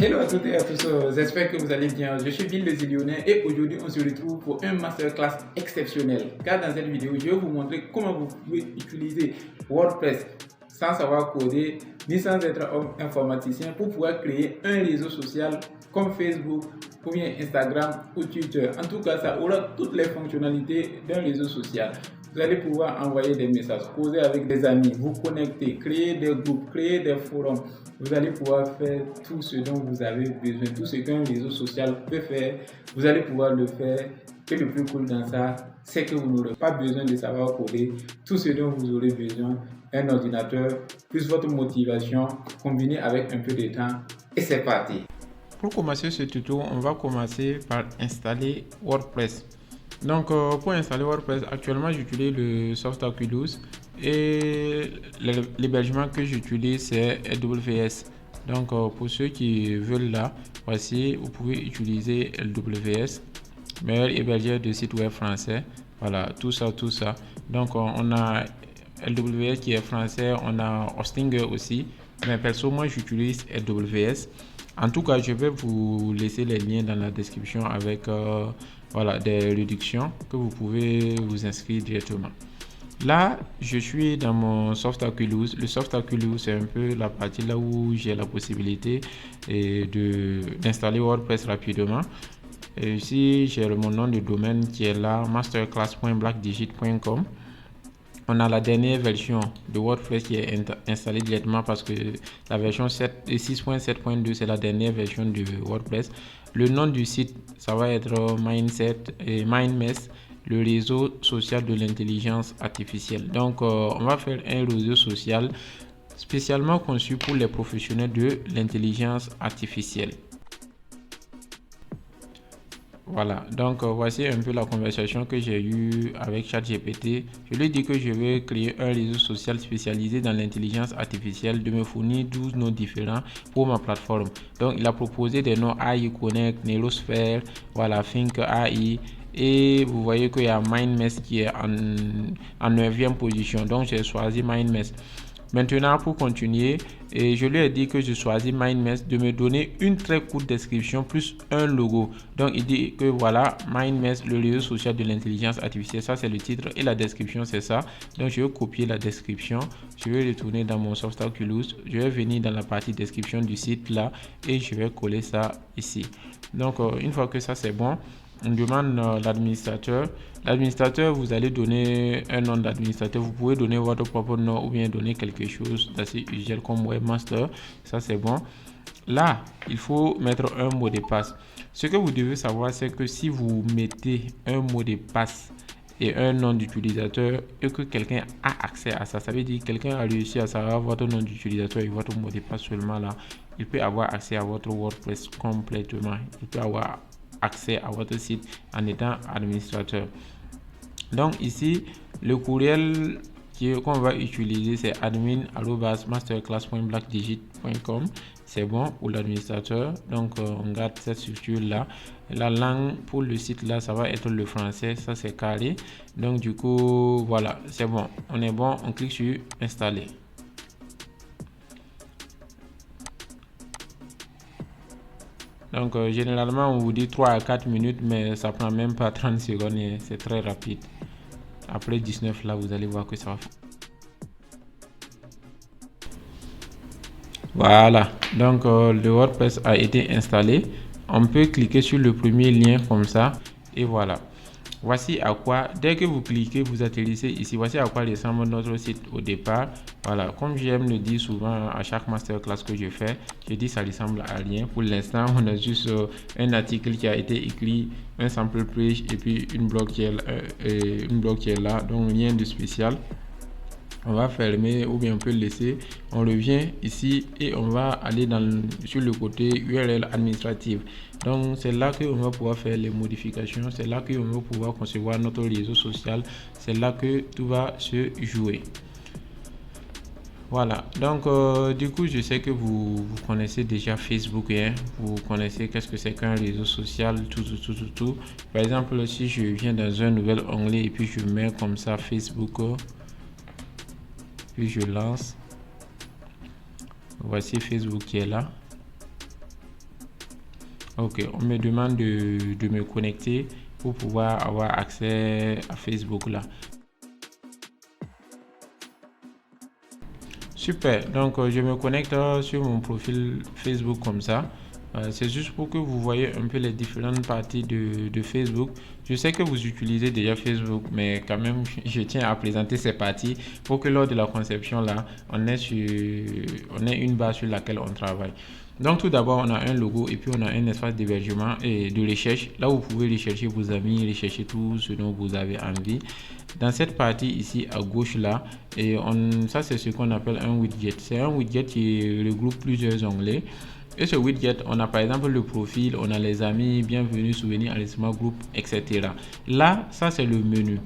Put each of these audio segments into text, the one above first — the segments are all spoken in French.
Hello à toutes et à tous, j'espère que vous allez bien. Je suis Bill Les Lyonnais et aujourd'hui on se retrouve pour un masterclass exceptionnel. Car dans cette vidéo, je vais vous montrer comment vous pouvez utiliser WordPress sans savoir coder ni sans être informaticien pour pouvoir créer un réseau social comme Facebook ou bien Instagram ou Twitter. En tout cas, ça aura toutes les fonctionnalités d'un réseau social. Vous allez pouvoir envoyer des messages, causer avec des amis, vous connecter, créer des groupes, créer des forums. Vous allez pouvoir faire tout ce dont vous avez besoin, tout ce qu'un réseau social peut faire. Vous allez pouvoir le faire. Et le plus cool dans ça, c'est que vous n'aurez pas besoin de savoir coder. Tout ce dont vous aurez besoin, un ordinateur, plus votre motivation, combiné avec un peu de temps. Et c'est parti. Pour commencer ce tuto, on va commencer par installer WordPress. Donc pour installer WordPress, actuellement j'utilise le Softaculous et l'hébergement que j'utilise c'est AWS. Donc pour ceux qui veulent là, voici, vous pouvez utiliser AWS, meilleur hébergeur de site web français. Voilà, tout ça. Donc on a AWS qui est français, on a Hostinger aussi. Mais perso, moi j'utilise AWS. En tout cas, je vais vous laisser les liens dans la description avec voilà, des réductions que vous pouvez vous inscrire directement. Là, je suis dans mon Softaculous. Le Softaculous, c'est un peu la partie là où j'ai la possibilité d'installer WordPress rapidement. Et ici, j'ai mon nom de domaine qui est là, masterclass.blackdigit.com. On a la dernière version de WordPress qui est installée directement parce que la version 6.7.2 c'est la dernière version de WordPress. Le nom du site, ça va être Mindmess, le réseau social de l'intelligence artificielle. Donc, on va faire un réseau social spécialement conçu pour les professionnels de l'intelligence artificielle. Voilà, donc voici un peu la conversation que j'ai eue avec ChatGPT. Je lui ai dit que je vais créer un réseau social spécialisé dans l'intelligence artificielle, de me fournir 12 noms différents pour ma plateforme. Donc il a proposé des noms AI Connect, Neurosphere, voilà, Think AI. Et vous voyez qu'il y a Mindmess qui est en 9e position. Donc j'ai choisi Mindmess. Maintenant, pour continuer, et je lui ai dit que je choisis Mindmess de me donner une très courte description plus un logo. Donc, il dit que voilà, Mindmess, le réseau social de l'intelligence artificielle, ça c'est le titre et la description c'est ça. Donc, je vais copier la description, je vais retourner dans mon Softaculous, je vais venir dans la partie description du site là et je vais coller ça ici. Donc, une fois que ça c'est bon, on demande l'administrateur. L'administrateur, vous allez donner un nom d'administrateur. Vous pouvez donner votre propre nom ou bien donner quelque chose d'assez usuel comme webmaster. Ça, c'est bon. Là, il faut mettre un mot de passe. Ce que vous devez savoir, c'est que si vous mettez un mot de passe et un nom d'utilisateur et que quelqu'un a accès à ça, ça veut dire que quelqu'un a réussi à savoir votre nom d'utilisateur et votre mot de passe seulement là, il peut avoir accès à votre WordPress complètement. Il peut avoir accès à votre site en étant administrateur. Donc ici, le courriel qu'on va utiliser, c'est admin@masterclass.blackdigit.com. C'est bon pour l'administrateur. Donc on garde cette structure là. La langue pour le site là, ça va être le français. Ça c'est carré. Donc du coup, voilà, c'est bon. On est bon. On clique sur installer. Donc généralement on vous dit 3 à 4 minutes, mais ça prend même pas 30 secondes et c'est très rapide. Après 19 là, vous allez voir que ça va faire. Voilà, donc le WordPress a été installé. On peut cliquer sur le premier lien comme ça et voilà. Voici à quoi, dès que vous cliquez, vous atterrissez ici. Voici à quoi ressemble notre site au départ. Voilà, comme j'aime le dire souvent à chaque masterclass que je fais, je dis ça ressemble à rien. Pour l'instant, on a juste un article qui a été écrit, un sample page et puis une blog qui est là, donc rien de spécial. On va fermer ou bien on peut le laisser. On revient ici et on va aller sur le côté URL administrative. Donc c'est là qu'on va pouvoir faire les modifications. C'est là qu'on va pouvoir concevoir notre réseau social. C'est là que tout va se jouer. Voilà, donc du coup je sais que vous connaissez déjà Facebook, hein? Vous connaissez qu'est-ce que c'est qu'un réseau social, tout. Par exemple, si je viens dans un nouvel onglet et puis je mets comme ça Facebook, puis je lance. Voici Facebook qui est là. Ok, on me demande de me connecter pour pouvoir avoir accès à Facebook là. Super, donc je me connecte sur mon profil Facebook comme ça. C'est juste pour que vous voyez un peu les différentes parties de Facebook. Je sais que vous utilisez déjà Facebook, mais quand même, je tiens à présenter ces parties pour que lors de la conception là, on ait une base sur laquelle on travaille. Donc tout d'abord, on a un logo et puis on a un espace d'hébergement et de recherche. Là, vous pouvez rechercher vos amis, rechercher tout ce dont vous avez envie. Dans cette partie ici à gauche là, ça c'est ce qu'on appelle un widget. C'est un widget qui regroupe plusieurs onglets. Et ce widget, on a par exemple le profil, on a les amis, bienvenue, souvenirs, enregistrement, groupe, etc. Là, ça c'est le menu.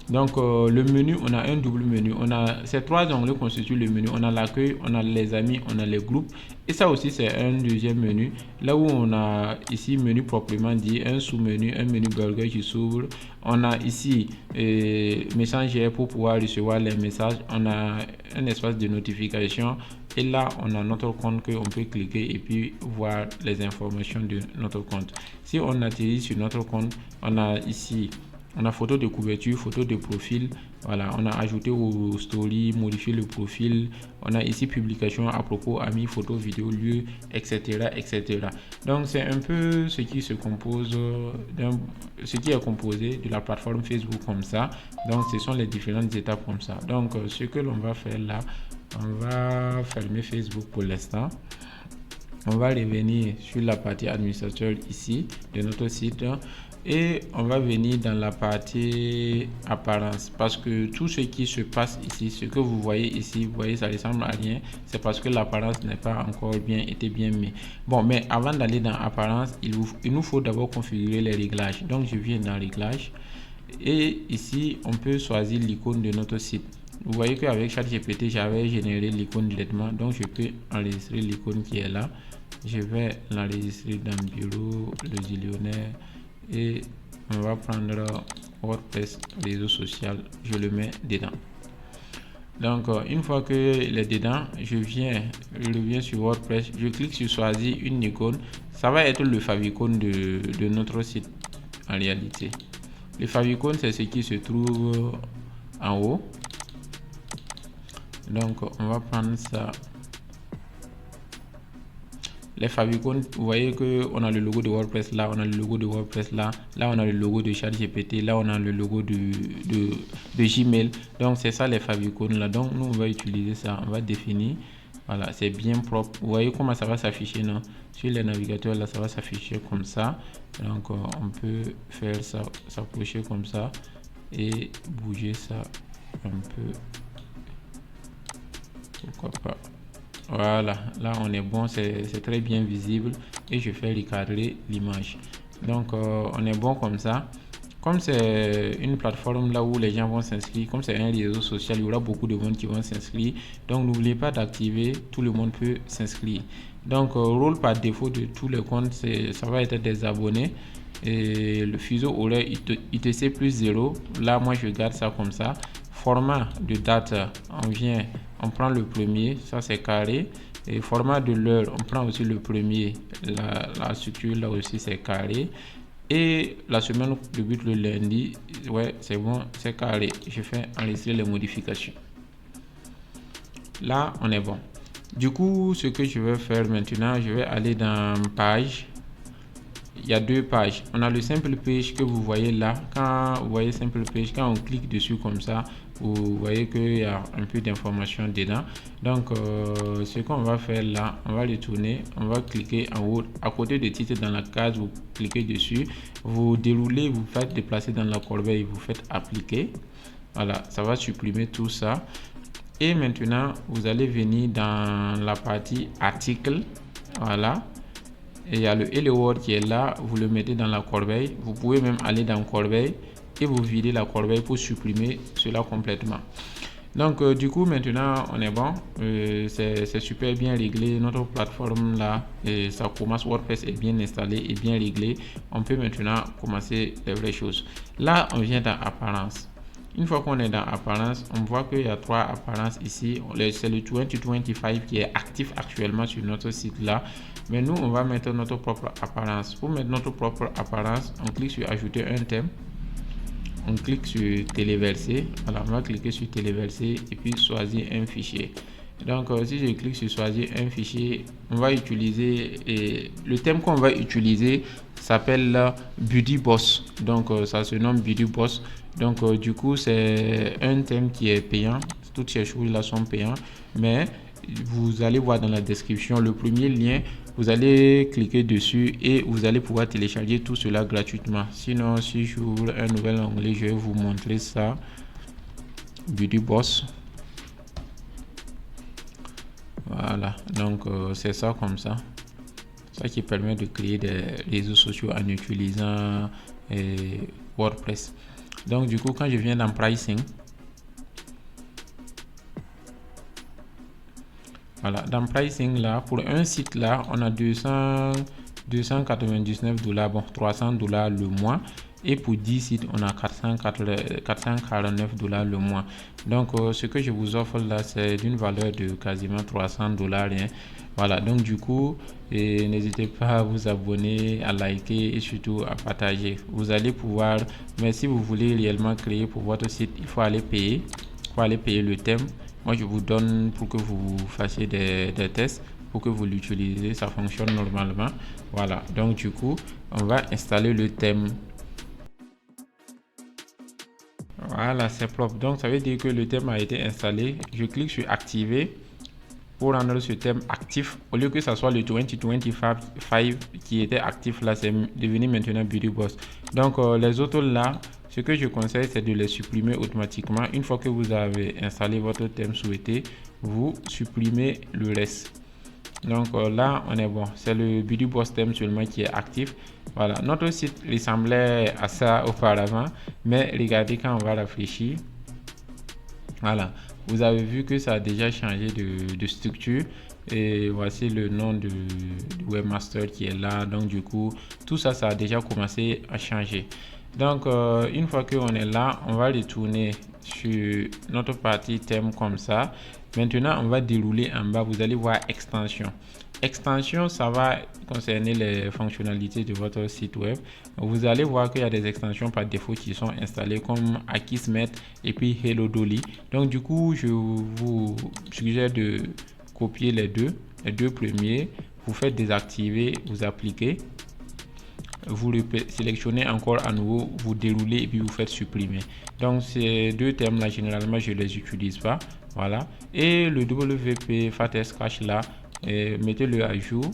Donc le menu, on a un double menu. On a ces trois onglets constituent le menu. On a l'accueil, on a les amis, on a les groupes. Et ça aussi c'est un deuxième menu. Là où on a ici menu proprement dit, un sous-menu, un menu burger qui s'ouvre. On a ici Messenger pour pouvoir recevoir les messages. On a un espace de notification. Et là, on a notre compte qu'on peut cliquer et puis voir les informations de notre compte. Si on atterrit sur notre compte, on a ici, on a photo de couverture, photo de profil. Voilà, on a ajouté aux stories, modifié le profil. On a ici publication à propos, amis, photo, vidéo, lieu, etc., etc. Donc, c'est un peu ce qui se compose ce qui est composé de la plateforme Facebook comme ça. Donc, ce sont les différentes étapes comme ça. Donc, ce que l'on va faire là, on va fermer Facebook pour l'instant. On va revenir sur la partie administrateur ici de notre site et on va venir dans la partie apparence parce que tout ce qui se passe ici, ce que vous voyez ici, vous voyez ça ressemble à rien, c'est parce que l'apparence n'est pas encore été bien mis. Bon, mais avant d'aller dans apparence, il nous faut d'abord configurer les réglages. Donc je viens dans réglages et ici on peut choisir l'icône de notre site. Vous voyez qu'avec ChatGPT, j'avais généré l'icône directement. Donc, je peux enregistrer l'icône qui est là. Je vais l'enregistrer dans Bureau, le Zillionnaire. Et on va prendre WordPress, réseau social. Je le mets dedans. Donc, une fois qu'il est dedans, je reviens sur WordPress. Je clique sur choisir une icône. Ça va être le favicon de notre site en réalité. Le favicon, c'est ce qui se trouve en haut. Donc on va prendre ça. Les favicons, vous voyez que on a le logo de WordPress là, on a le logo de WordPress là, là on a le logo de ChatGPT, là on a le logo de Gmail. Donc c'est ça les favicons là. Donc nous on va utiliser ça, on va définir. Voilà, c'est bien propre. Vous voyez comment ça va s'afficher, non? Sur les navigateurs là, ça va s'afficher comme ça. Donc on peut faire ça, s'approcher comme ça et bouger ça un peu. Pourquoi pas. Voilà, là on est bon, c'est très bien visible et je fais recadrer l'image. Donc on est bon comme ça. Comme c'est une plateforme là où les gens vont s'inscrire, comme c'est un réseau social, il y aura beaucoup de monde qui vont s'inscrire. Donc n'oubliez pas d'activer, tout le monde peut s'inscrire. Donc rôle par défaut de tous les comptes, ça va être des abonnés. Et le fuseau horaire ITC plus 0, là moi je garde ça comme ça. Format de date, on prend le premier, ça c'est carré. Et format de l'heure, on prend aussi le premier, la structure là aussi c'est carré. Et la semaine débute le lundi, ouais c'est bon, c'est carré. Je fais enregistrer les modifications. Là on est bon. Du coup, ce que je vais faire maintenant, je vais aller dans page. Il y a deux pages. On a le simple page que vous voyez là. Quand vous voyez simple page, quand on clique dessus comme ça, vous voyez qu'il y a un peu d'informations dedans. Donc ce qu'on va faire là, on va le tourner, on va cliquer en haut à côté du titre dans la case, vous cliquez dessus, vous déroulez, vous faites déplacer dans la corbeille, vous faites appliquer. Voilà, ça va supprimer tout ça. Et maintenant vous allez venir dans la partie article. Voilà, et il y a le Hello World qui est là, vous le mettez dans la corbeille. Vous pouvez même aller dans corbeille et vous videz la corbeille pour supprimer cela complètement. Donc du coup maintenant on est bon, c'est super bien réglé notre plateforme là, et ça commence, WordPress est bien installé et bien réglé. On peut maintenant commencer les vraies choses. Là on vient dans apparence. Une fois qu'on est dans apparence, on voit qu'il y a 3 apparences ici. C'est le 2025 qui est actif actuellement sur notre site là. Mais nous, on va mettre notre propre apparence. Pour mettre notre propre apparence, on clique sur ajouter un thème. On clique sur téléverser. Voilà, on va cliquer sur téléverser et puis choisir un fichier. Donc si je clique sur choisir un fichier, on va utiliser, et le thème qu'on va utiliser s'appelle Buddy Boss. Donc ça se nomme Buddy Boss. Donc du coup c'est un thème qui est payant. Toutes ces choses là sont payantes, mais vous allez voir dans la description le premier lien, vous allez cliquer dessus et vous allez pouvoir télécharger tout cela gratuitement. Sinon, si j'ouvre un nouvel onglet, je vais vous montrer ça. Buddy Boss. Voilà, donc c'est ça comme ça. Ça qui permet de créer des réseaux sociaux en utilisant WordPress. Donc du coup, quand je viens dans pricing, voilà, dans pricing là, pour un site là, on a 299 $, bon, 300 $ le mois. Et pour 10 sites, on a 449 $ le mois. Donc, ce que je vous offre là, c'est d'une valeur de quasiment 300 $. Hein. Voilà, donc du coup, n'hésitez pas à vous abonner, à liker et surtout à partager. Vous allez pouvoir, mais si vous voulez réellement créer pour votre site, il faut aller payer. Il faut aller payer le thème. Moi, je vous donne pour que vous fassiez des tests, pour que vous l'utilisez. Ça fonctionne normalement. Voilà, donc du coup, on va installer le thème. Voilà, c'est propre. Donc, ça veut dire que le thème a été installé. Je clique sur activer pour rendre ce thème actif. Au lieu que ça soit le 2025 qui était actif là, c'est devenu maintenant Buddy Boss. Donc, les autres là, ce que je conseille, c'est de les supprimer automatiquement. Une fois que vous avez installé votre thème souhaité, vous supprimez le reste. Donc là, on est bon. C'est le Buddy Boss thème seulement qui est actif. Voilà, notre site ressemblait à ça auparavant, mais regardez quand on va réfléchir. Voilà, vous avez vu que ça a déjà changé de structure. Et voici le nom du webmaster qui est là. Donc du coup, tout ça, ça a déjà commencé à changer. Donc une fois qu'on est là, on va retourner sur notre partie thème comme ça. Maintenant, on va dérouler en bas. Vous allez voir extension. Extension, ça va concerner les fonctionnalités de votre site web. Vous allez voir qu'il y a des extensions par défaut qui sont installées comme Akismet et puis Hello Dolly. Donc du coup, je vous suggère de copier les deux premiers. Vous faites désactiver, vous appliquez. Vous le sélectionnez encore à nouveau, vous déroulez et puis vous faites supprimer. Donc ces deux termes là, généralement je les utilise pas. Voilà, et le WP Fattest Cache là, mettez-le à jour.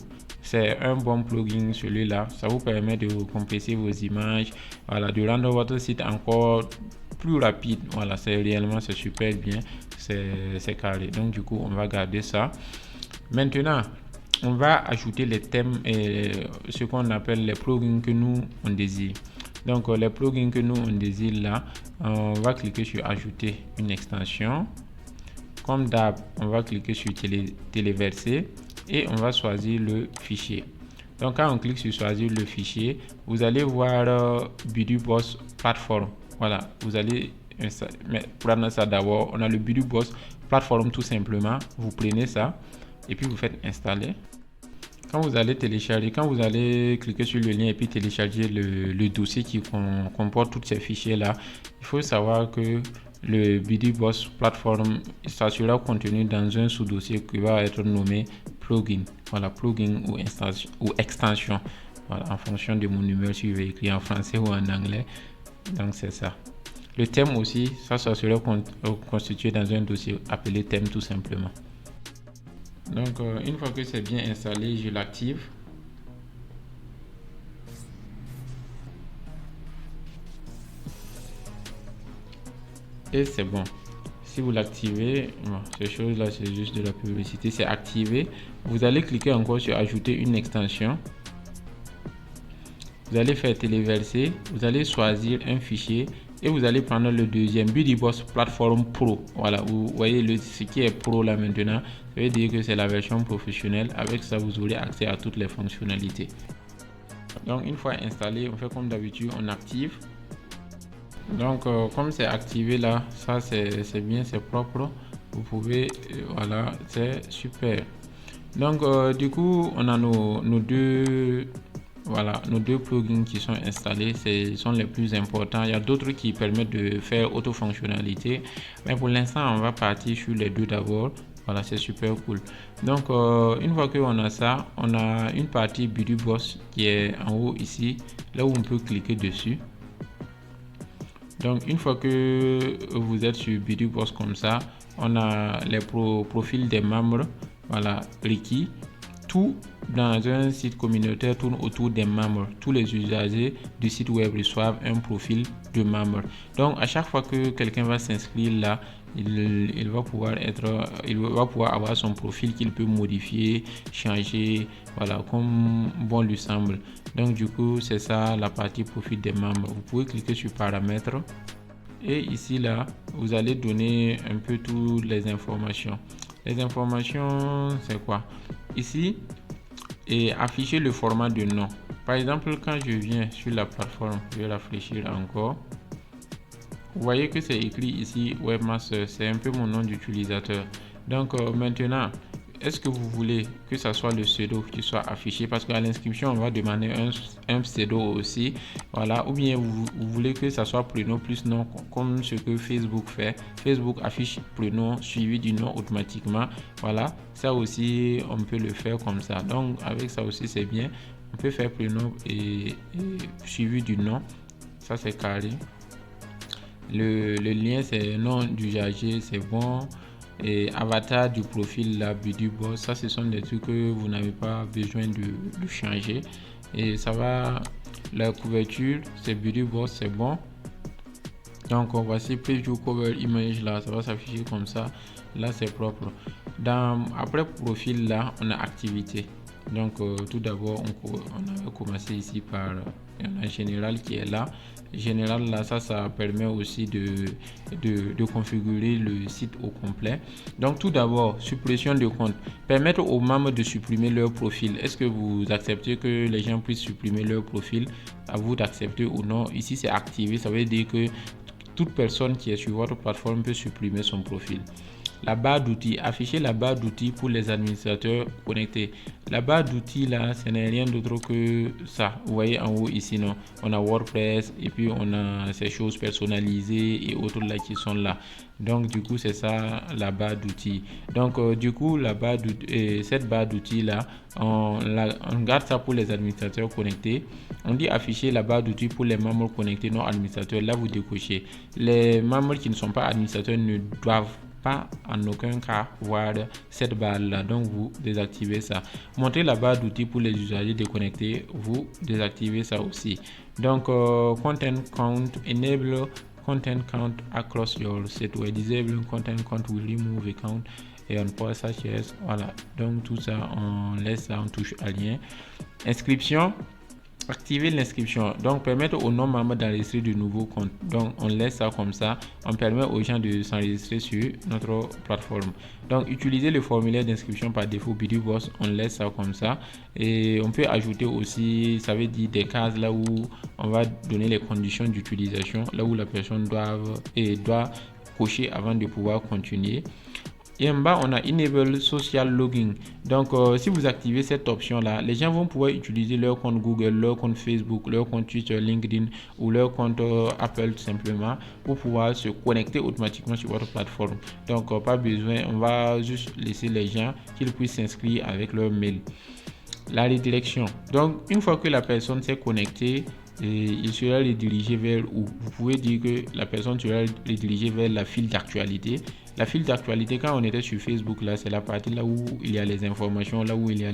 C'est un bon plugin celui-là. Ça vous permet de compresser vos images, voilà, de rendre votre site encore plus rapide. Voilà, c'est super bien, c'est carré. Donc du coup on va garder ça. Maintenant on va ajouter les thèmes et ce qu'on appelle les plugins que nous on désire. Donc les plugins que nous on désire là, on va cliquer sur ajouter une extension. Comme d'hab, on va cliquer sur téléverser et on va choisir le fichier. Donc quand on clique sur choisir le fichier, vous allez voir Buddy Boss Platform. Voilà, vous allez prendre ça d'abord. On a le Buddy Boss Platform tout simplement. Vous prenez ça et puis vous faites installer. Quand vous allez télécharger, quand vous allez cliquer sur le lien et puis télécharger le dossier qui comporte tous ces fichiers là, il faut savoir que le Buddy Boss Platform, ça sera contenu dans un sous-dossier qui va être nommé plugin. Voilà, plugin ou extension. Voilà, en fonction de mon numéro, si je vais écrire en français ou en anglais. Donc c'est ça. Le thème aussi, ça sera constitué dans un dossier appelé thème tout simplement. Donc une fois que c'est bien installé, je l'active. Et c'est bon. Si vous l'activez, bon, ces choses là c'est juste de la publicité, c'est activé. Vous allez cliquer encore sur ajouter une extension. Vous allez faire téléverser, vous allez choisir un fichier et vous allez prendre le deuxième Buddy Boss Platform Pro. Voilà, vous voyez ce qui est pro là maintenant, ça veut dire que c'est la version professionnelle. Avec ça, vous aurez accès à toutes les fonctionnalités. Donc une fois installé, on fait comme d'habitude, on active. Donc comme c'est activé là, ça c'est bien, c'est propre. Vous pouvez, voilà, c'est super. Donc du coup, on a nos deux, voilà, nos deux plugins qui sont installés, ce sont les plus importants. Il y a d'autres qui permettent de faire auto-fonctionnalité, mais pour l'instant, on va partir sur les deux d'abord. Voilà, c'est super cool. Donc, une fois qu'on a ça, on a une partie BuddyBoss qui est en haut ici, là où on peut cliquer dessus. Donc, une fois que vous êtes sur BuddyBoss comme ça, on a les profils des membres, voilà, requis. Tout dans un site communautaire tourne autour des membres. Tous les usagers du site web reçoivent un profil de membre. Donc, à chaque fois que quelqu'un va s'inscrire là, il va pouvoir avoir son profil qu'il peut modifier, changer, voilà, comme bon lui semble. Donc, du coup, c'est ça la partie profil des membres. Vous pouvez cliquer sur paramètres. Et ici, là, vous allez donner un peu toutes les informations. Les informations, c'est quoi? Ici, et afficher le format de nom. Par exemple, quand je viens sur la plateforme, je vais rafraîchir encore. Vous voyez que c'est écrit ici Webmaster, c'est un peu mon nom d'utilisateur. Donc maintenant, est-ce que vous voulez que ça soit le pseudo qui soit affiché, parce qu'à l'inscription on va demander un pseudo aussi, voilà, ou bien vous voulez que ça soit prénom plus nom comme ce que Facebook fait. Facebook affiche prénom suivi du nom automatiquement, voilà, ça aussi on peut le faire comme ça. Donc avec ça aussi c'est bien, on peut faire prénom et suivi du nom, ça c'est carré. Le lien c'est nom d'usager, c'est bon. Et avatar du profil là, BuddyBoss, ça ce sont des trucs que vous n'avez pas besoin de changer. Et ça va, la couverture c'est BuddyBoss, c'est bon. Donc voici preview cover image là, ça va s'afficher comme ça. Là c'est propre. Après profil là, on a activité. Donc tout d'abord on a commencé ici par un général qui est là. Général là, ça permet aussi de configurer le site au complet. Donc tout d'abord, suppression de compte, permettre aux membres de supprimer leur profil. Est-ce que vous acceptez que les gens puissent supprimer leur profil? À vous d'accepter ou non. Ici c'est activé, ça veut dire que toute personne qui est sur votre plateforme peut supprimer son profil. La barre d'outils, afficher la barre d'outils pour les administrateurs connectés. La barre d'outils là, ce n'est rien d'autre que ça. Vous voyez en haut ici, non, on a WordPress et puis on a ces choses personnalisées et autres là qui sont là. Donc du coup c'est ça la barre d'outils. Donc du coup cette barre d'outils là, on garde ça pour les administrateurs connectés. On dit afficher la barre d'outils pour les membres connectés non administrateurs. Là vous décochez. Les membres qui ne sont pas administrateurs ne doivent pas en aucun cas voir cette barre là, donc vous désactivez ça. Montrer la barre d'outils pour les usagers déconnectés, vous désactivez ça aussi. Donc content count, enable content count across your site web, disable content count will remove account et on pause ça, voilà. Donc tout ça on laisse ça, on touche à lien. Inscription, activer l'inscription, donc permettre aux non-membres d'enregistrer de nouveaux comptes. Donc on laisse ça comme ça, on permet aux gens de s'enregistrer sur notre plateforme. Donc utiliser le formulaire d'inscription par défaut BuddyBoss, on laisse ça comme ça. Et on peut ajouter aussi, ça veut dire des cases là où on va donner les conditions d'utilisation, là où la personne doit cocher avant de pouvoir continuer. Et en bas, on a Enable Social Logging. Donc, si vous activez cette option-là, les gens vont pouvoir utiliser leur compte Google, leur compte Facebook, leur compte Twitter, LinkedIn ou leur compte Apple tout simplement pour pouvoir se connecter automatiquement sur votre plateforme. Donc, pas besoin, on va juste laisser les gens qu'ils puissent s'inscrire avec leur mail. La redirection. Donc, une fois que la personne s'est connectée, il sera redirigé vers où? Vous pouvez dire que la personne sera redirigée vers la file d'actualité. La file d'actualité, quand on était sur Facebook, là, c'est la partie là où il y a les informations, là où il y a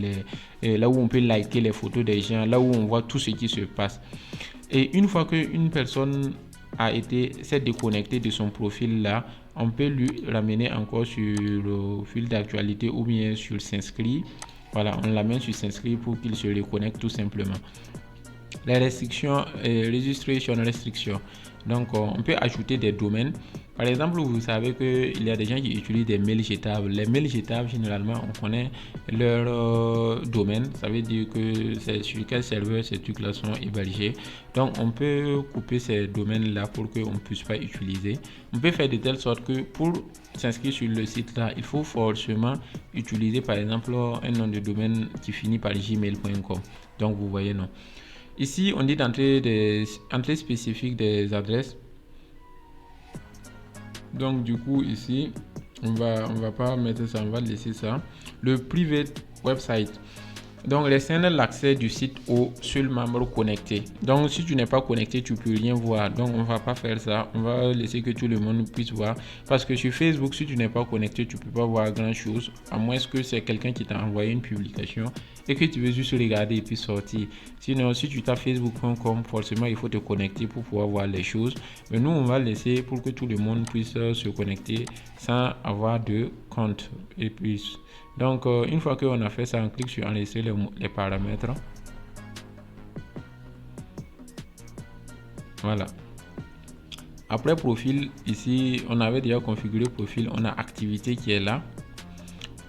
là où on peut liker les photos des gens, là où on voit tout ce qui se passe. Et une fois qu'une personne s'est déconnectée de son profil là, on peut lui ramener encore sur le fil d'actualité ou bien sur s'inscrire. Voilà, on l'amène sur s'inscrire pour qu'il se reconnecte tout simplement. Les restrictions, registration restriction. Donc, on peut ajouter des domaines. Par exemple, vous savez qu'il y a des gens qui utilisent des mails jetables. Les mails jetables, généralement, on connaît leur domaine. Ça veut dire que c'est sur quel serveur ces trucs-là sont hébergés. Donc, on peut couper ces domaines-là pour qu'on ne puisse pas utiliser. On peut faire de telle sorte que pour s'inscrire sur le site-là, il faut forcément utiliser, par exemple, un nom de domaine qui finit par gmail.com. Donc, vous voyez, non. Ici, on dit d'entrer des entrées spécifiques des adresses. Donc du coup ici on va pas mettre ça, on va laisser ça. Le private website, donc restreindre l'accès du site aux seuls membres connectés. Donc si tu n'es pas connecté, tu peux rien voir. Donc on va pas faire ça, on va laisser que tout le monde puisse voir, parce que sur Facebook, si tu n'es pas connecté, tu peux pas voir grand chose, à moins que c'est quelqu'un qui t'a envoyé une publication et que tu veux juste regarder et puis sortir. Sinon, si tu tapes facebook.com, forcément il faut te connecter pour pouvoir voir les choses. Mais nous, on va laisser pour que tout le monde puisse se connecter sans avoir de compte et plus. Donc, une fois qu'on a fait ça, on clique sur enregistrer les paramètres. Voilà. Après profil, ici, on avait déjà configuré profil. On a activité qui est là.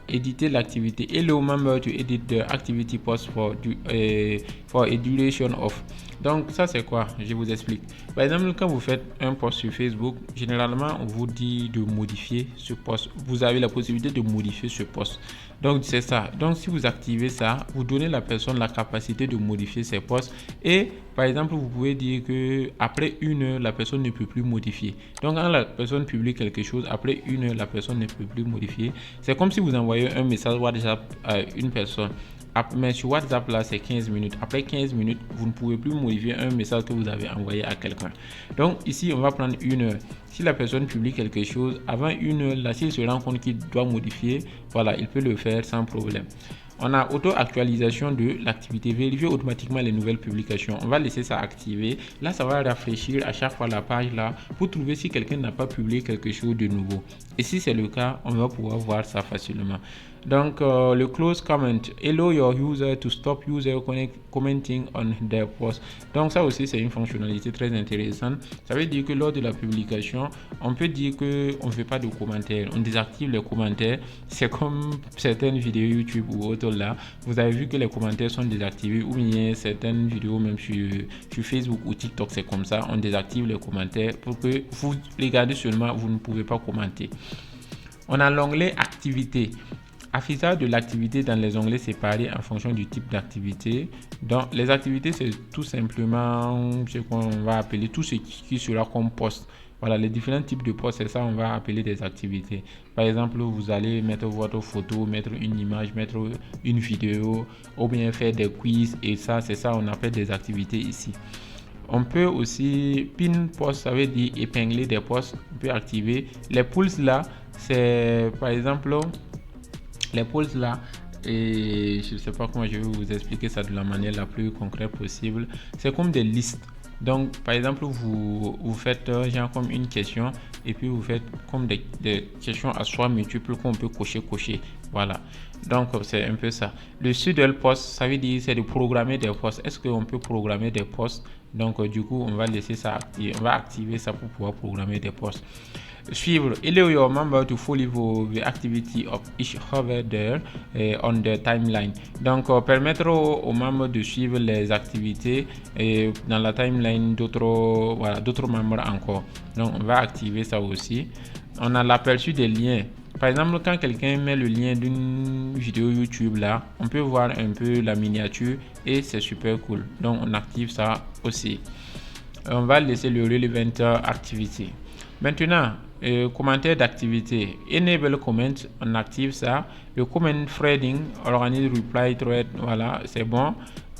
Éditer l'activité. Hello member to edit the activity post for a duration of. Donc ça c'est quoi? Je vous explique. Par exemple, quand vous faites un post sur Facebook, généralement on vous dit de modifier ce post. Vous avez la possibilité de modifier ce post. Donc c'est ça. Donc si vous activez ça, vous donnez à la personne la capacité de modifier ses posts. Et par exemple, vous pouvez dire que après 1 heure, la personne ne peut plus modifier. Donc quand la personne publie quelque chose, après 1 heure, la personne ne peut plus modifier. C'est comme si vous envoyez un message WhatsApp à une personne. Mais sur WhatsApp, là, c'est 15 minutes. Après 15 minutes, vous ne pouvez plus modifier un message que vous avez envoyé à quelqu'un. Donc, ici, on va prendre 1 heure. Si la personne publie quelque chose, avant 1 heure, là, s'il se rend compte qu'il doit modifier, voilà, il peut le faire sans problème. On a auto-actualisation de l'activité, vérifier automatiquement les nouvelles publications. On va laisser ça activer. Là, ça va rafraîchir à chaque fois la page là pour trouver si quelqu'un n'a pas publié quelque chose de nouveau. Et si c'est le cas, on va pouvoir voir ça facilement. Donc, le close comment, allow your user to stop user commenting on their post. Donc, ça aussi, c'est une fonctionnalité très intéressante. Ça veut dire que lors de la publication, on peut dire qu'on ne fait pas de commentaires. On désactive les commentaires. C'est comme certaines vidéos YouTube ou autres là. Vous avez vu que les commentaires sont désactivés, ou bien certaines vidéos même sur Facebook ou TikTok, c'est comme ça. On désactive les commentaires pour que vous regardez seulement, vous ne pouvez pas commenter. On a l'onglet activité. Affichage de l'activité dans les onglets séparés en fonction du type d'activité. Donc, les activités, c'est tout simplement ce qu'on va appeler tout ce qui sera comme post. Voilà, les différents types de posts, c'est ça on va appeler des activités. Par exemple, vous allez mettre votre photo, mettre une image, mettre une vidéo, ou bien faire des quiz, et ça, c'est ça on appelle des activités ici. On peut aussi pin post, ça veut dire épingler des posts. On peut activer les pulls là, c'est par exemple les polls là, et je ne sais pas comment je vais vous expliquer ça de la manière la plus concrète possible. C'est comme des listes. Donc, par exemple, vous faites genre comme une question et puis vous faites comme des questions à choix multiples qu'on peut cocher. Voilà. Donc, c'est un peu ça. Le schedule post, ça veut dire c'est de programmer des posts. Est-ce qu'on peut programmer des posts? Donc, du coup, on va laisser ça activer. On va activer ça pour pouvoir programmer des posts. Suivre. Allow your member to follow the activity of each over there on the timeline. Donc, permettre aux membres de suivre les activités dans la timeline d'autres membres encore. Donc, on va activer ça aussi. On a l'aperçu des liens. Par exemple, quand quelqu'un met le lien d'une vidéo YouTube là, on peut voir un peu la miniature et c'est super cool. Donc, on active ça aussi. On va laisser le relevant activity. Maintenant, commentaire d'activité. Enable comment, on active ça. Le comment threading, organise reply thread, voilà, c'est bon.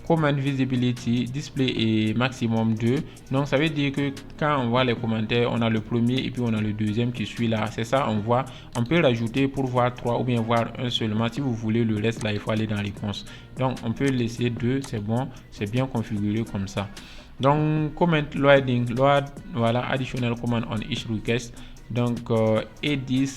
Comment visibility, display et maximum 2. Donc ça veut dire que quand on voit les commentaires, on a le premier et puis on a le deuxième qui suit là. C'est ça, on voit. On peut rajouter pour voir 3 ou bien voir un seulement. Si vous voulez le reste là, il faut aller dans réponse. Donc on peut laisser 2, c'est bon, c'est bien configuré comme ça. Donc comment loading, load, voilà, additional command on each request. Donc edit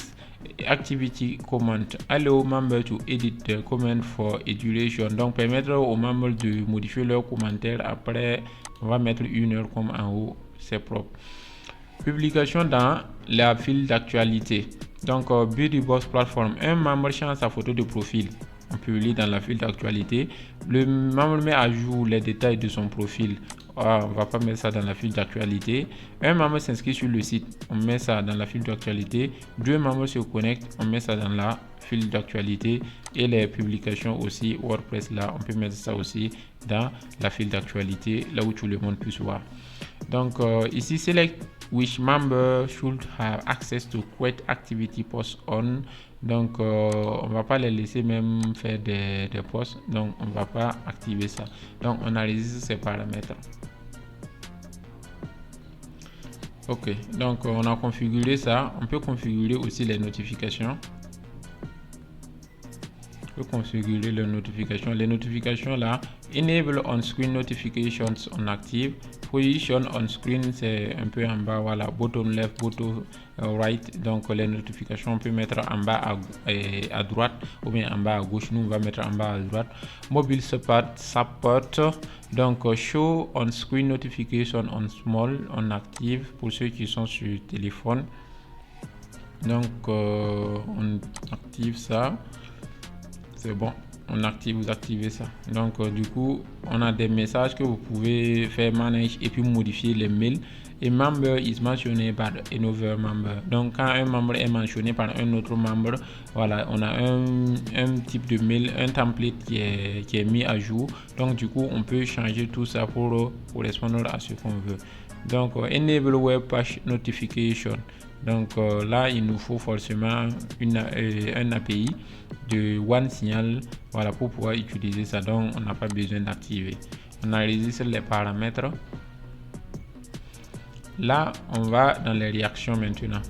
activity command, allow member to edit the comment for a duration. Donc permettre aux membres de modifier leurs commentaires. Après on va mettre 1 heure comme en haut, c'est propre. Publication dans la file d'actualité. Donc, Beauty Box Platform, un membre change sa photo de profil. On publie dans la file d'actualité. Le membre met à jour les détails de son profil. On va pas mettre ça dans la file d'actualité. Un membre s'inscrit sur le site. On met ça dans la file d'actualité. 2 membres se connectent. On met ça dans la file d'actualité. Et les publications aussi, WordPress là, on peut mettre ça aussi dans la file d'actualité, là où tout le monde puisse voir. Donc, ici, select which member should have access to create activity posts on. Donc, on va pas les laisser même faire des posts. Donc, on va pas activer ça. Donc, on enregistre ces paramètres. Ok, donc on a configuré ça. On peut configurer aussi les notifications. On peut configurer les notifications. Les notifications là, enable on-screen notifications on active. Position on screen, c'est un peu en bas, voilà, bottom left, bottom right. Donc les notifications, on peut mettre en bas à droite ou bien en bas à gauche. Nous on va mettre en bas à droite. Mobile support, donc show on screen notification on small, on active pour ceux qui sont sur téléphone. Donc on active ça, c'est bon. On active, vous activez ça. Donc du coup on a des messages que vous pouvez faire manage et puis modifier les mails. Et member is mentionné par another member. Donc quand un membre est mentionné par un autre membre, voilà, on a un type de mail, un template qui est mis à jour. Donc du coup on peut changer tout ça pour correspondre à ce qu'on veut. Donc enable web page notification. Donc là il nous faut forcément un API de OneSignal, voilà, pour pouvoir utiliser ça. Donc on n'a pas besoin d'activer. On enregistre les paramètres. Là on va dans les réactions maintenant.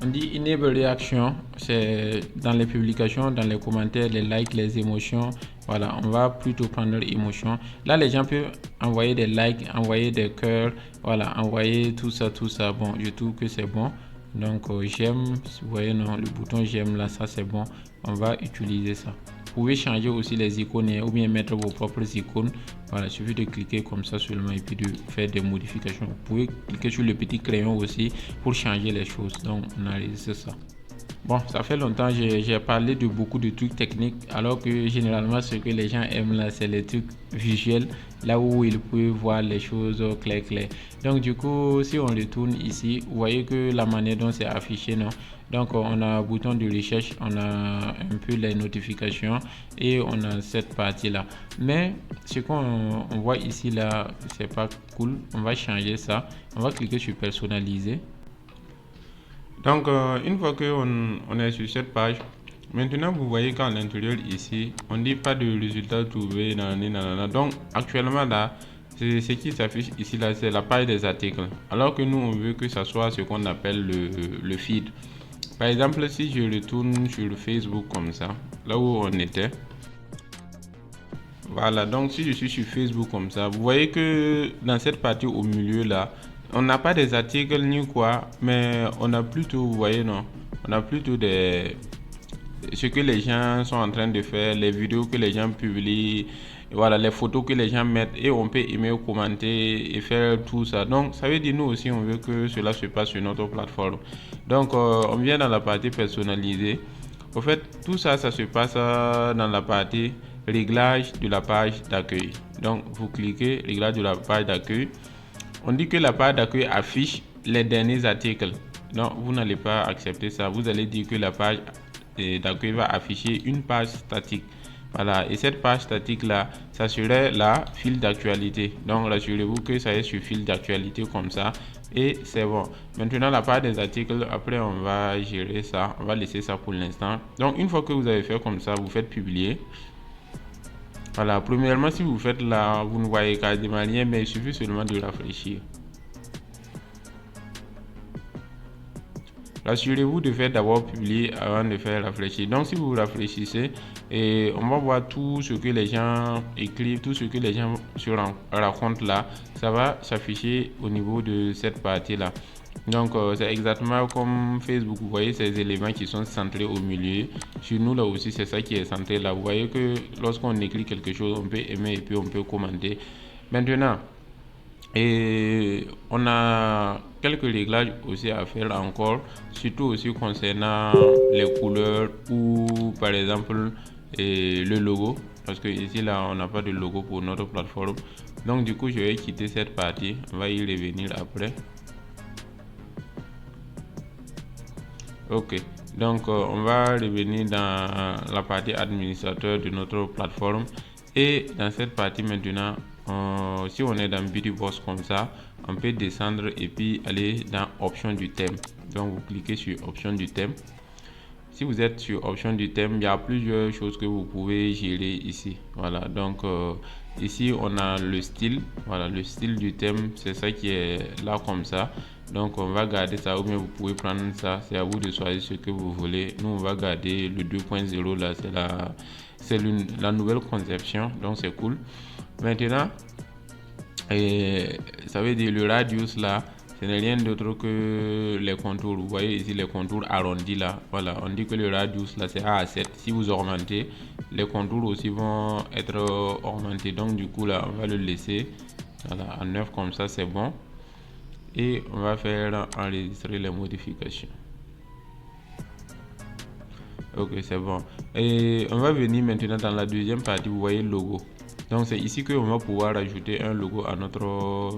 On dit enable réaction, c'est dans les publications, dans les commentaires, les likes, les émotions. Voilà, on va plutôt prendre émotion. Là, les gens peuvent envoyer des likes, envoyer des cœurs, voilà, envoyer tout ça. Bon, je trouve que c'est bon. Donc, j'aime, vous voyez, non, le bouton j'aime là, ça c'est bon. On va utiliser ça. Vous pouvez changer aussi les icônes ou bien mettre vos propres icônes. Voilà, il suffit de cliquer comme ça seulement et puis de faire des modifications. Vous pouvez cliquer sur le petit crayon aussi pour changer les choses. Donc, on a réalisé ça. Bon, ça fait longtemps que j'ai parlé de beaucoup de trucs techniques, alors que généralement ce que les gens aiment là, c'est les trucs visuels, là où ils peuvent voir les choses clair. Donc du coup, si on retourne ici, vous voyez que la manière dont c'est affiché, non? Donc on a un bouton de recherche, on a un peu les notifications et on a cette partie là. Mais ce qu'on voit ici là, c'est pas cool. On va changer ça. On va cliquer sur personnaliser. Donc, une fois qu'on est sur cette page, maintenant vous voyez qu'à l'intérieur ici, on dit pas de résultats trouvés. Donc, actuellement là, ce qui s'affiche ici là, c'est la page des articles. Alors que nous, on veut que ça soit ce qu'on appelle le feed. Par exemple, si je retourne sur le Facebook comme ça, là où on était. Voilà, donc si je suis sur Facebook comme ça, vous voyez que dans cette partie au milieu là, on n'a pas des articles ni quoi, mais on a plutôt, vous voyez, non, on a plutôt ce que les gens sont en train de faire, les vidéos que les gens publient, voilà, les photos que les gens mettent et on peut aimer, commenter et faire tout ça. Donc, ça veut dire nous aussi, on veut que cela se passe sur notre plateforme. Donc, on vient dans la partie personnalisée. En fait, tout ça, ça se passe dans la partie réglage de la page d'accueil. Donc, vous cliquez réglage de la page d'accueil. On dit que la page d'accueil affiche les derniers articles. Non, vous n'allez pas accepter ça. Vous allez dire que la page d'accueil va afficher une page statique. Voilà, et cette page statique là, ça serait la file d'actualité. Donc, rassurez-vous que ça est sur file d'actualité comme ça. Et c'est bon. Maintenant, la page des articles, après, on va gérer ça. On va laisser ça pour l'instant. Donc, une fois que vous avez fait comme ça, vous faites publier. Voilà, premièrement, si vous faites là, vous ne voyez quasiment rien, mais il suffit seulement de rafraîchir. Rassurez-vous de faire d'abord publier avant de faire rafraîchir. Donc, si vous rafraîchissez, et on va voir tout ce que les gens écrivent, tout ce que les gens se racontent là, ça va s'afficher au niveau de cette partie-là. Donc, c'est exactement comme Facebook. Vous voyez ces éléments qui sont centrés au milieu. Chez nous, là aussi, c'est ça qui est centré là. Vous voyez que lorsqu'on écrit quelque chose, on peut aimer et puis on peut commenter. Maintenant, Et on a quelques réglages aussi à faire encore, surtout aussi concernant les couleurs ou par exemple le logo, parce que ici là on n'a pas de logo pour notre plateforme. Donc du coup je vais quitter cette partie, on va y revenir après. Ok, donc on va revenir dans la partie administrateur de notre plateforme, et dans cette partie maintenant, si on est dans Beauty Box comme ça, on peut descendre et puis aller dans option du thème. Donc vous cliquez sur option du thème. Si vous êtes sur option du thème, il y a plusieurs choses que vous pouvez gérer ici. Voilà, donc ici on a le style. Voilà, le style du thème, c'est ça qui est là comme ça. Donc on va garder ça, ou bien vous pouvez prendre ça. C'est à vous de choisir ce que vous voulez. Nous on va garder le 2.0 là, c'est la nouvelle conception, donc c'est cool. Maintenant, ça veut dire le radius là, ce n'est rien d'autre que les contours. Vous voyez ici les contours arrondis là. Voilà, on dit que le radius là c'est A à 7. Si vous augmentez, les contours aussi vont être augmentés. Donc du coup là, on va le laisser voilà, à 9 comme ça, c'est bon. Et on va faire enregistrer les modifications. Ok, c'est bon. Et on va venir maintenant dans la deuxième partie. Vous voyez le logo. Donc c'est ici qu'on va pouvoir ajouter un logo à notre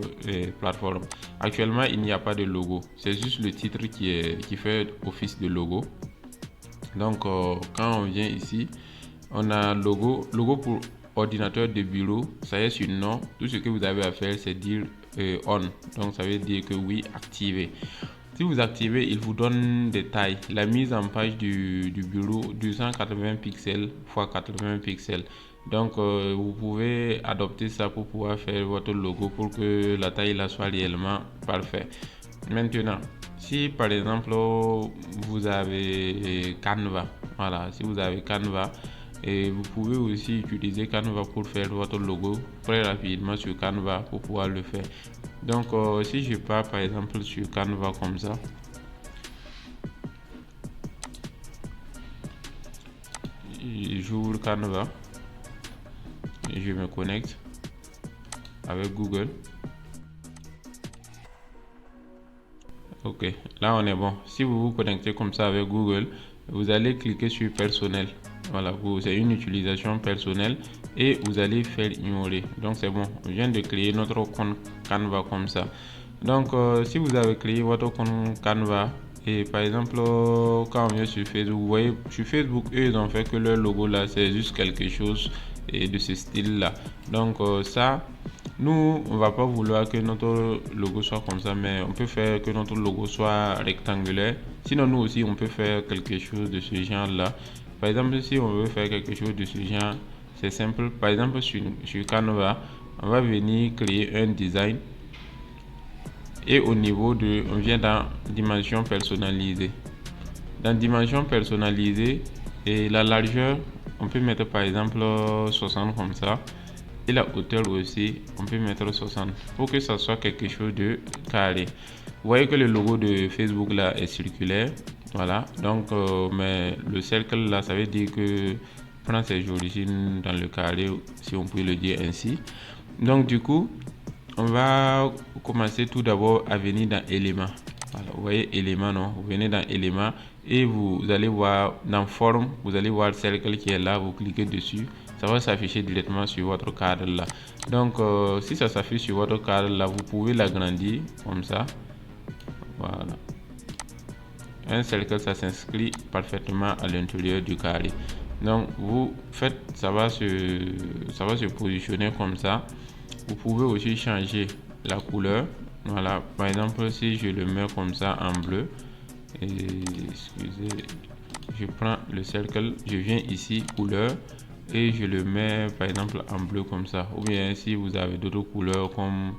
plateforme. Actuellement, il n'y a pas de logo. C'est juste le titre qui fait office de logo. Donc quand on vient ici, on a logo pour ordinateur de bureau. Ça y est sur non. Tout ce que vous avez à faire, c'est dire on. Donc ça veut dire que oui, activé. Si vous activez, il vous donne des tailles. La mise en page du bureau, 280 pixels x 80 pixels. Donc, vous pouvez adopter ça pour pouvoir faire votre logo pour que la taille là soit réellement parfaite. Maintenant, si par exemple vous avez Canva, voilà, si vous avez Canva, et vous pouvez aussi utiliser Canva pour faire votre logo très rapidement sur Canva pour pouvoir le faire. Donc si je pars par exemple sur Canva comme ça, j'ouvre Canva et je me connecte avec Google. Ok, là on est bon. Si vous vous connectez comme ça avec Google, vous allez cliquer sur personnel. Voilà, c'est une utilisation personnelle et vous allez faire ignorer. Donc c'est bon, on vient de créer notre compte Canva comme ça. Donc si vous avez créé votre compte Canva et par exemple quand on vient sur Facebook, vous voyez sur Facebook eux ils ont fait que leur logo là c'est juste quelque chose de ce style là. Donc ça, nous on va pas vouloir que notre logo soit comme ça, mais on peut faire que notre logo soit rectangulaire. Sinon nous aussi on peut faire quelque chose de ce genre là. Par exemple, si on veut faire quelque chose de ce genre, c'est simple. Par exemple, sur Canva, on va venir créer un design. Et au niveau de, on vient dans dimension personnalisée. Dans dimension personnalisée, et la largeur, on peut mettre par exemple 60 comme ça. Et la hauteur aussi, on peut mettre 60 pour que ça soit quelque chose de carré. Vous voyez que le logo de Facebook là est circulaire. Voilà, donc mais le cercle là, ça veut dire que prend ses origines dans le carré, si on peut le dire ainsi. Donc du coup, on va commencer tout d'abord à venir dans éléments. Voilà, vous voyez éléments, non? Vous venez dans éléments et vous allez voir dans forme, vous allez voir le cercle qui est là, vous cliquez dessus, ça va s'afficher directement sur votre cadre là. Donc si ça s'affiche sur votre cadre là, vous pouvez l'agrandir comme ça. Voilà. Un cercle, ça s'inscrit parfaitement à l'intérieur du carré. Donc vous faites, ça va se positionner comme ça. Vous pouvez aussi changer la couleur. Voilà, par exemple si je le mets comme ça en bleu, et excusez, je prends le cercle, je viens ici couleur et je le mets par exemple en bleu comme ça. Ou bien si vous avez d'autres couleurs comme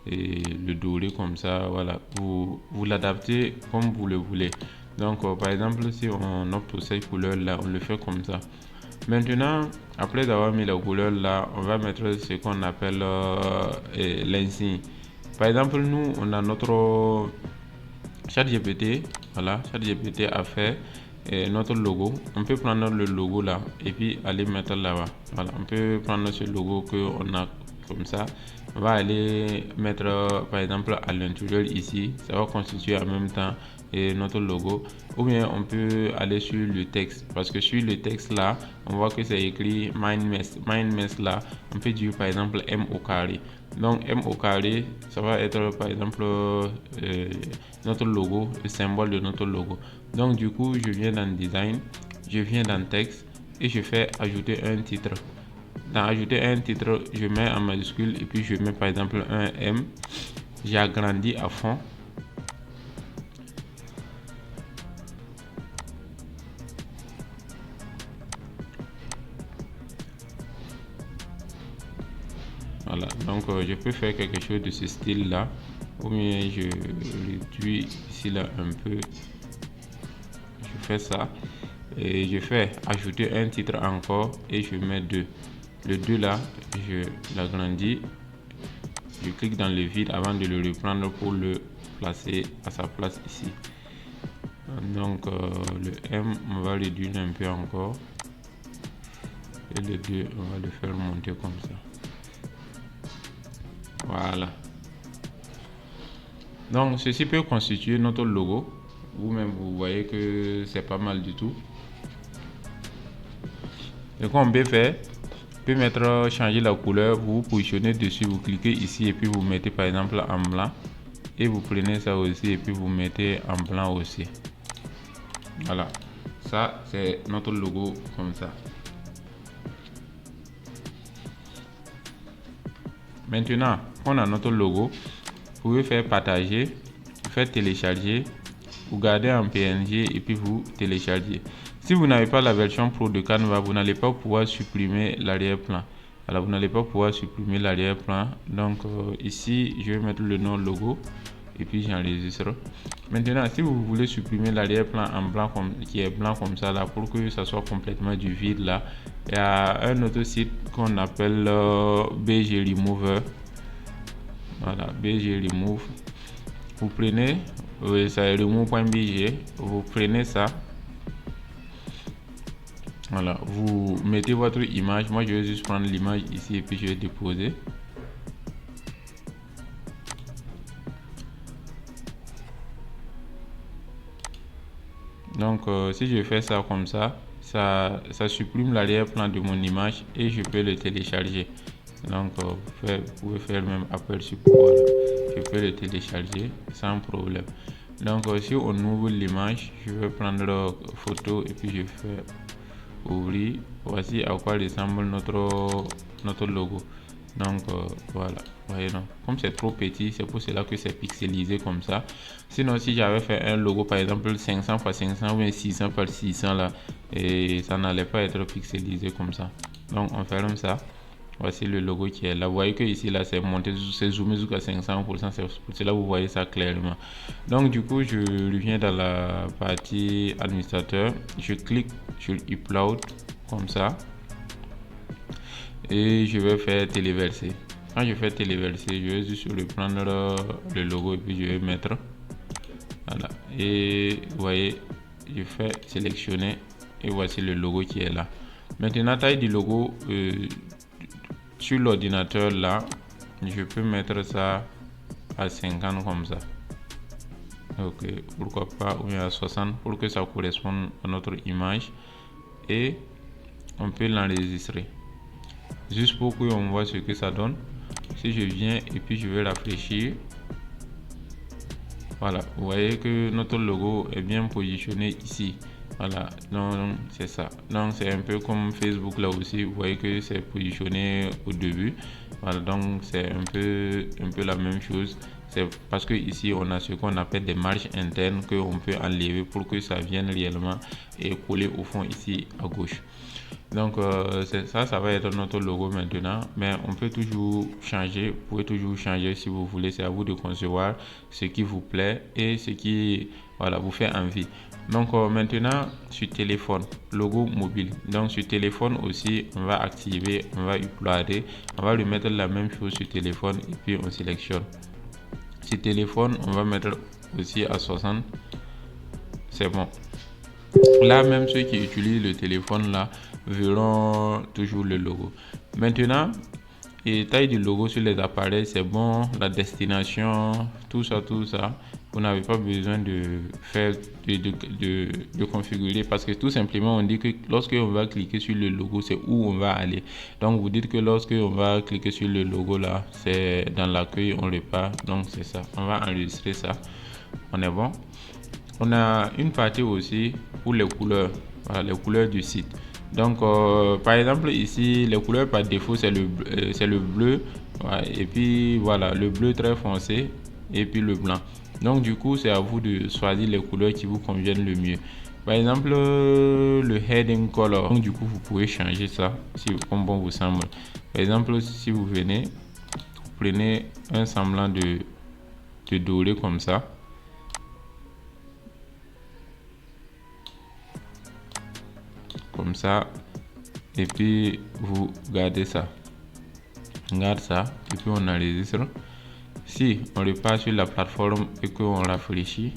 le doré comme ça, voilà, vous l'adaptez comme vous le voulez. Donc par exemple si on opte pour cette couleur là, on le fait comme ça. Maintenant, après avoir mis la couleur là, on va mettre ce qu'on appelle l'insigne. Par exemple, nous on a notre ChatGPT, voilà, ChatGPT a fait notre logo. On peut prendre le logo là et puis aller mettre là-bas. Voilà, on peut prendre ce logo que on a comme ça. On va aller mettre par exemple à l'intérieur ici, ça va constituer en même temps notre logo. Ou bien on peut aller sur le texte, parce que sur le texte là on voit que c'est écrit mindmess là, on peut dire par exemple M au carré. Donc M au carré, ça va être par exemple notre logo, le symbole de notre logo. Donc du coup je viens dans design, je viens dans texte et je fais ajouter un titre. Dans ajouter un titre, je mets en majuscule et puis je mets par exemple un M. J'agrandis à fond. Voilà, donc je peux faire quelque chose de ce style là, ou bien je réduis ici là un peu. Je fais ça et je fais ajouter un titre encore et je mets 2. Le 2 là, je l'agrandis. Je clique dans le vide avant de le reprendre pour le placer à sa place ici. Donc le M, on va réduire un peu encore. Et le 2, on va le faire monter comme ça. Voilà. Donc ceci peut constituer notre logo. Vous-même, vous voyez que c'est pas mal du tout. Et qu'on peut faire, peut mettre, changer la couleur, vous positionnez dessus, vous cliquez ici et puis vous mettez par exemple en blanc. Et vous prenez ça aussi et puis vous mettez en blanc aussi. Voilà, ça c'est notre logo comme ça. Maintenant qu'on a notre logo, vous pouvez faire partager, faire télécharger, vous gardez en PNG et puis vous téléchargez. Si vous n'avez pas la version pro de Canva, vous n'allez pas pouvoir supprimer l'arrière-plan. Alors vous n'allez pas pouvoir supprimer l'arrière-plan. Donc ici je vais mettre le nom logo et puis j'enregistre. Maintenant si vous voulez supprimer l'arrière-plan en blanc qui est blanc comme ça là, pour que ça soit complètement du vide là, il y a un autre site qu'on appelle BG Remover. Voilà, BG Remove. Vous prenez, ça est remove.bg, vous prenez ça. Voilà, vous mettez votre image. Moi je vais juste prendre l'image ici et puis je vais déposer. Donc si je fais ça comme ça, ça supprime l'arrière-plan de mon image et je peux le télécharger. Donc vous pouvez faire même aperçu pour voilà. Je peux le télécharger sans problème. Donc si on ouvre l'image, je vais prendre photo et puis je fais ouvrir. Voici à quoi ressemble notre logo. Donc voilà, voyez, non, comme c'est trop petit, c'est pour cela que c'est pixelisé comme ça. Sinon si j'avais fait un logo par exemple 500 x 500 ou 600 x 600 là, et ça n'allait pas être pixelisé comme ça. Donc on ferme ça. Voici le logo qui est là. Vous voyez que ici là c'est monté, c'est zoomé jusqu'à 500%. C'est pour cela vous voyez ça clairement. Donc du coup je reviens dans la partie administrateur. Je clique sur upload comme ça et je vais faire téléverser. Quand je fais téléverser, je vais juste reprendre le logo et puis je vais mettre. Voilà. Et vous voyez, je fais sélectionner et voici le logo qui est là. Maintenant taille du logo. Sur l'ordinateur là, je peux mettre ça à 50 comme ça. Ok, pourquoi pas, ou à 60 pour que ça corresponde à notre image. Et on peut l'enregistrer. Juste pour qu'on voit ce que ça donne. Si je viens et puis je vais rafraîchir. Voilà, vous voyez que notre logo est bien positionné ici. Voilà, donc c'est ça. Donc c'est un peu comme Facebook là aussi. Vous voyez que c'est positionné au début. Voilà, donc c'est un peu la même chose. C'est parce que ici on a ce qu'on appelle des marges internes que on peut enlever pour que ça vienne réellement et coller au fond ici à gauche. Donc ça va être notre logo maintenant, mais on peut toujours changer. Vous pouvez toujours changer si vous voulez. C'est à vous de concevoir ce qui vous plaît et ce qui vous fait envie. Donc maintenant sur téléphone, logo mobile. Donc sur téléphone aussi, on va activer, on va uploader, on va lui mettre la même chose sur téléphone et puis on sélectionne. Sur téléphone, on va mettre aussi à 60. C'est bon. Là même ceux qui utilisent le téléphone là verront toujours le logo. Maintenant, et taille du logo sur les appareils, c'est bon. La destination, tout ça, vous n'avez pas besoin de faire de configurer, parce que tout simplement on dit que lorsque on va cliquer sur le logo, c'est où on va aller. Donc vous dites que lorsque on va cliquer sur le logo là, c'est dans l'accueil, on le part. Donc c'est ça, on va enregistrer ça. On est bon. On a une partie aussi pour les couleurs, voilà, les couleurs du site. Donc par exemple ici, les couleurs par défaut c'est le bleu, voilà, et puis voilà, le bleu très foncé et puis le blanc. Donc du coup c'est à vous de choisir les couleurs qui vous conviennent le mieux. Par exemple le heading color, donc du coup vous pouvez changer ça comme bon vous semble. Par exemple si vous venez, vous prenez un semblant de doré comme ça. Comme ça, et puis vous gardez ça, garde ça, et puis on enregistre. Si on repart sur la plateforme et qu'on rafraîchit,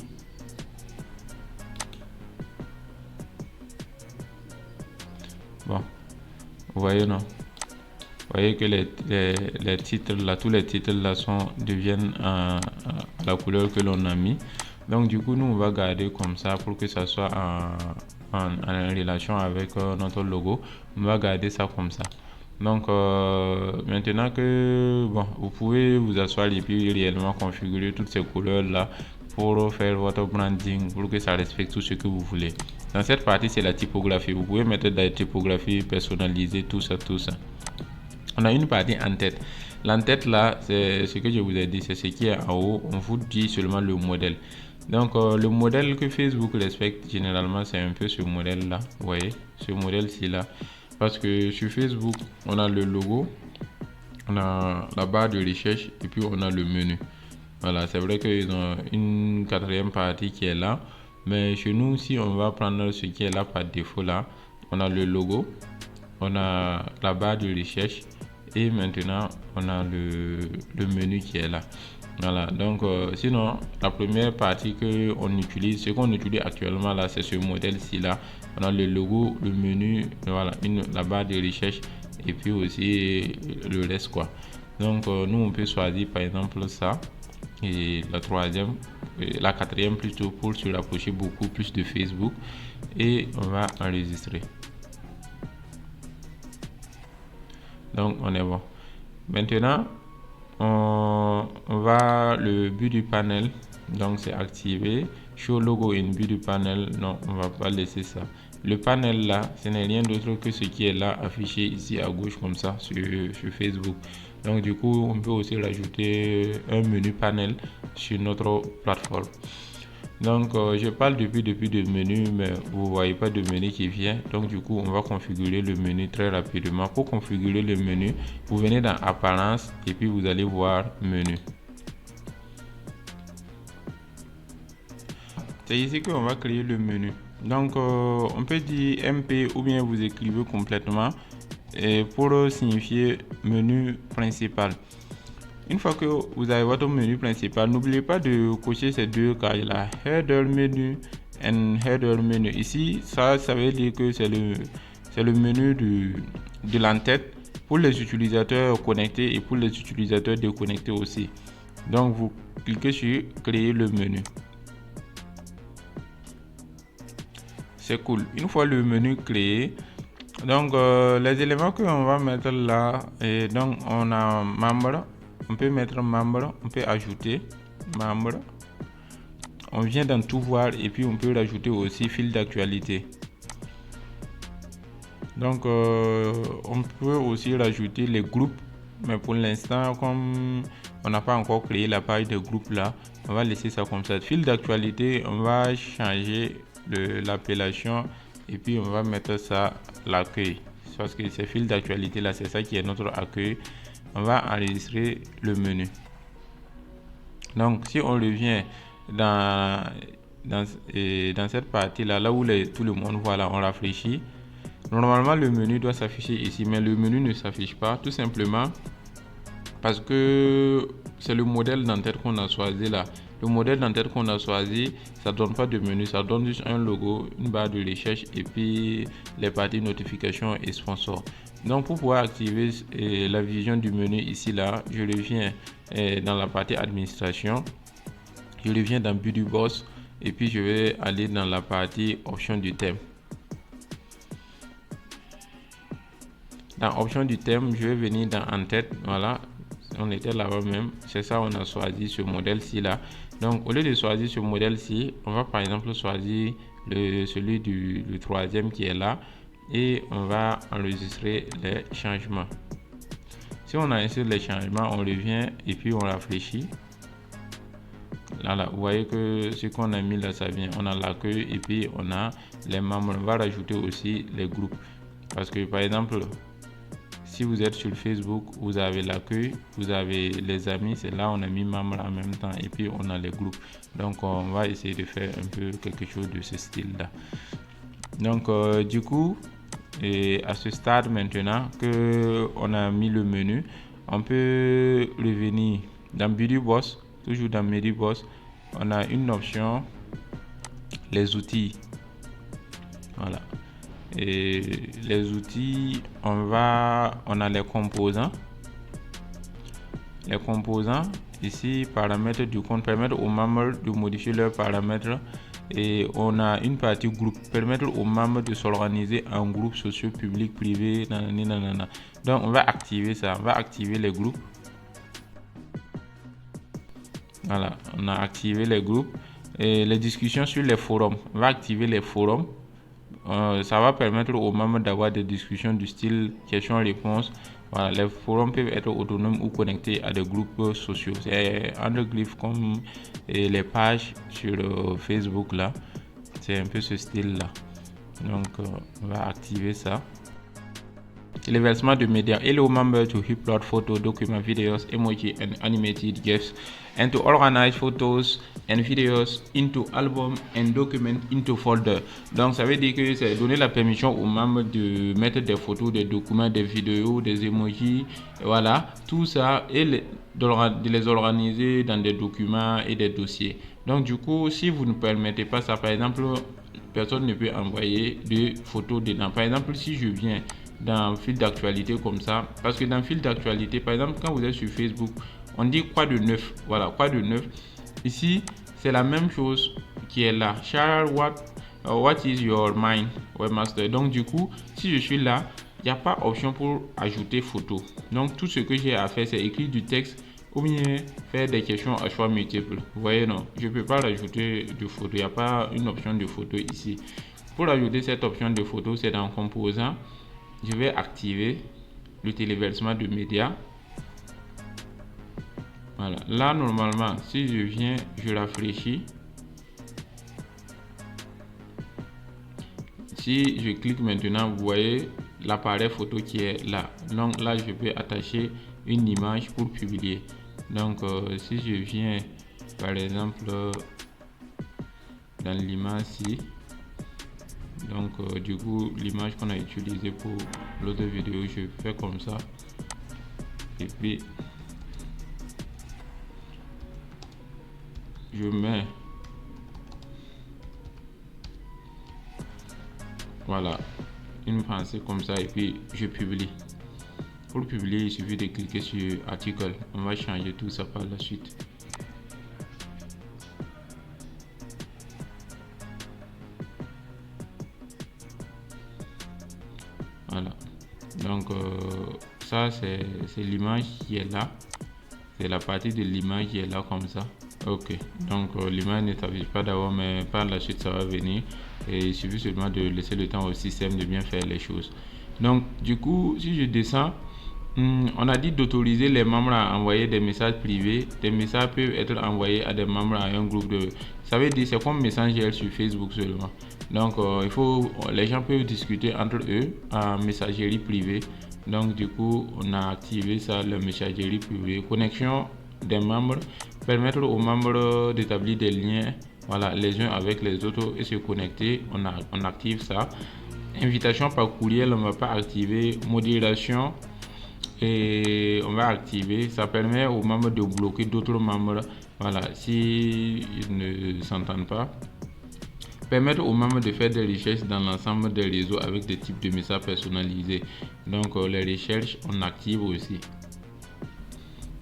bon, vous voyez non, vous voyez que les titres là, tous les titres là deviennent à la couleur que l'on a mis. Donc du coup nous on va garder comme ça pour que ça soit en relation avec notre logo. On va garder ça comme ça. Donc maintenant que bon, vous pouvez vous asseoir et puis réellement configurer toutes ces couleurs là pour faire votre branding, pour que ça respecte tout ce que vous voulez. Dans cette partie c'est la typographie. Vous pouvez mettre des typographies personnalisées, tout ça. On a une partie en tête. L'en-tête là, c'est ce que je vous ai dit, c'est ce qui est en haut. On vous dit seulement le modèle. Donc le modèle que Facebook respecte généralement, c'est un peu ce modèle là. Vous voyez, ce modèle-ci là. Parce que sur Facebook, on a le logo, on a la barre de recherche et puis on a le menu. Voilà, c'est vrai qu'ils ont une quatrième partie qui est là. Mais chez nous, si on va prendre ce qui est là par défaut là, on a le logo, on a la barre de recherche et maintenant on a le menu qui est là. Voilà, donc sinon la première partie que on utilise, ce qu'on utilise actuellement là, c'est ce modèle-ci là. On a le logo, le menu, voilà, la barre de recherche et puis aussi le reste quoi. Donc nous on peut choisir par exemple ça et la quatrième plutôt pour se rapprocher beaucoup plus de Facebook et on va enregistrer. Donc on est bon. Maintenant on va le but du panel, donc c'est activé. Show logo in view du panel, non, on va pas laisser ça. Le panel là, ce n'est rien d'autre que ce qui est là affiché ici à gauche comme ça sur Facebook. Donc du coup on peut aussi rajouter un menu panel sur notre plateforme. Donc je parle depuis de menu, mais vous voyez pas de menu qui vient. Donc du coup on va configurer le menu très rapidement. Pour configurer le menu, vous venez dans apparence et puis vous allez voir menu. C'est ici qu'on va créer le menu. Donc on peut dire MP ou bien vous écrivez complètement et pour signifier menu principal. Une fois que vous avez votre menu principal, n'oubliez pas de cocher ces deux cases là, header menu and header menu. Ici, ça veut dire que c'est le menu de l'entête pour les utilisateurs connectés et pour les utilisateurs déconnectés aussi. Donc vous cliquez sur créer le menu. C'est cool. Une fois le menu créé, donc les éléments que on va mettre là, et donc on a membre. On peut mettre membre, on peut ajouter membre. On vient dans tout voir et puis on peut rajouter aussi fil d'actualité. Donc on peut aussi rajouter les groupes, mais pour l'instant comme on n'a pas encore créé la page de groupe là, on va laisser ça comme ça. Fil d'actualité, on va changer l'appellation et puis on va mettre ça l'accueil, parce que ces fils d'actualité là, c'est ça qui est notre accueil. On va enregistrer le menu. Donc si on revient dans cette partie là où tout le monde voit là, on rafraîchit. Normalement le menu doit s'afficher ici, mais le menu ne s'affiche pas tout simplement parce que c'est le modèle d'entête qu'on a choisi là. Le modèle d'entête qu'on a choisi, ça donne pas de menu, ça donne juste un logo, une barre de recherche et puis les parties notification et sponsor. Donc pour pouvoir activer la vision du menu ici là, je reviens dans la partie administration, je reviens dans Buddy Boss et puis je vais aller dans la partie option du thème. Dans option du thème, je vais venir dans en tête, voilà, on était là-bas même, c'est ça, on a choisi ce modèle-ci là. Donc au lieu de choisir ce modèle-ci, on va par exemple choisir celui du troisième qui est là et on va enregistrer les changements. Si on a inséré les changements, on revient et puis on rafraîchit. Là, vous voyez que ce qu'on a mis là, ça vient. On a l'accueil et puis on a les membres. On va rajouter aussi les groupes. Parce que par exemple, si vous êtes sur Facebook, vous avez l'accueil, vous avez les amis. C'est là on a mis membres en même temps et puis on a les groupes. Donc on va essayer de faire un peu quelque chose de ce style là. Donc du coup, et à ce stade maintenant que on a mis le menu, on peut revenir dans Buddy Boss. Toujours dans Buddy Boss, on a une option les outils. Voilà. Et les outils, on a les composants. Les composants ici, paramètres du compte, permettre aux membres de modifier leurs paramètres. Et on a une partie groupe, permettre aux membres de s'organiser en groupes sociaux, publics, privés, nanana. Donc on va activer ça, on va activer les groupes. Voilà, on a activé les groupes et les discussions sur les forums. On va activer les forums. Ça va permettre aux membres d'avoir des discussions du style questions-réponses. Voilà, les forums peuvent être autonomes ou connectés à des groupes sociaux. C'est un glyphe comme les pages sur Facebook là. C'est un peu ce style là. Donc on va activer ça. Les versements de médias. Hello members to upload photo, document, videos, emoji and animated GIFs and to organize photos and videos into album and document into folder. Donc ça veut dire que c'est donner la permission aux membres de mettre des photos, des documents, des vidéos, des emojis, voilà, tout ça et de les organiser dans des documents et des dossiers. Donc du coup, si vous ne permettez pas ça, par exemple, personne ne peut envoyer de photos dedans. Par exemple, si je viens dans fil d'actualité comme ça, parce que dans fil d'actualité, par exemple, quand vous êtes sur Facebook, on dit quoi de neuf, voilà, quoi de neuf. Ici, c'est la même chose qui est là. Share what is your mind, webmaster. Donc du coup, si je suis là, il n'y a pas option pour ajouter photo. Donc tout ce que j'ai à faire, c'est écrire du texte ou bien faire des questions à choix multiples. Vous voyez, non, je ne peux pas rajouter de photo. Il n'y a pas une option de photo ici. Pour ajouter cette option de photo, c'est dans composant. Je vais activer le téléversement de médias. Voilà. Là, normalement, si je viens, je rafraîchis. Si je clique maintenant, vous voyez l'appareil photo qui est là. Donc là, je peux attacher une image pour publier. Donc, si je viens, par exemple, dans l'image-ci, donc du coup, l'image qu'on a utilisée pour l'autre vidéo, je fais comme ça. Et puis, je mets, voilà, une pensée comme ça et puis je publie. Pour publier, il suffit de cliquer sur article. On va changer tout ça par la suite. Voilà. Donc ça c'est l'image qui est là. C'est la partie de l'image qui est là comme ça. Ok. Donc l'image ne s'affiche pas d'abord, mais par la suite ça va venir. Et il suffit seulement de laisser le temps au système de bien faire les choses. Donc du coup, si je descends, on a dit d'autoriser les membres à envoyer des messages privés. Des messages peuvent être envoyés à des membres à un groupe de... Ça veut dire c'est comme Messenger sur Facebook seulement. Donc les gens peuvent discuter entre eux en messagerie privée. Donc du coup, on a activé ça, la messagerie privée. Connexion des membres, permettre aux membres d'établir des liens, voilà, les uns avec les autres et se connecter. On active ça. Invitation par courriel, on ne va pas activer. Modération, et on va activer. Ça permet aux membres de bloquer d'autres membres, voilà, si ils ne s'entendent pas. Permettre aux membres de faire des recherches dans l'ensemble des réseaux avec des types de messages personnalisés. Donc les recherches, on active aussi.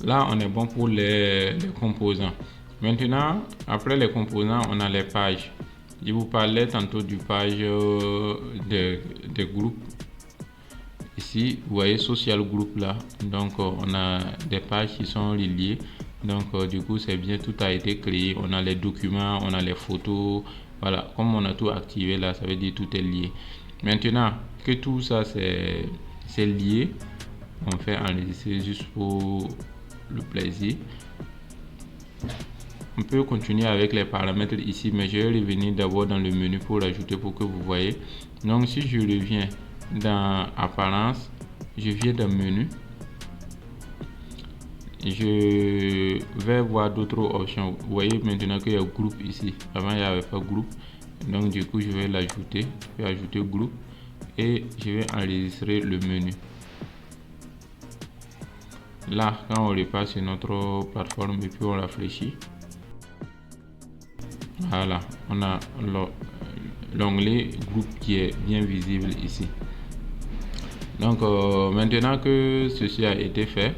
Là, on est bon pour les composants. Maintenant, après les composants, on a les pages. Je vous parlais tantôt du page des groupes. Ici, vous voyez social group là. Donc, on a des pages qui sont reliées. Donc, du coup, c'est bien, tout a été créé. On a les documents, on a les photos. Voilà, comme on a tout activé là, ça veut dire tout est lié. Maintenant que tout ça c'est lié, on fait enregistrer juste pour le plaisir. On peut continuer avec les paramètres ici, mais je vais revenir d'abord dans le menu pour ajouter pour que vous voyez. Donc si je reviens dans apparence, je viens dans menu, je vais voir d'autres options. Vous voyez maintenant qu'il y a groupe ici. Avant il n'y avait pas groupe, donc du coup je vais l'ajouter. Je vais ajouter groupe et je vais enregistrer le menu. Là, quand on repasse sur notre plateforme et puis on rafraîchit, voilà, on a l'onglet groupe qui est bien visible ici. Donc maintenant que ceci a été fait,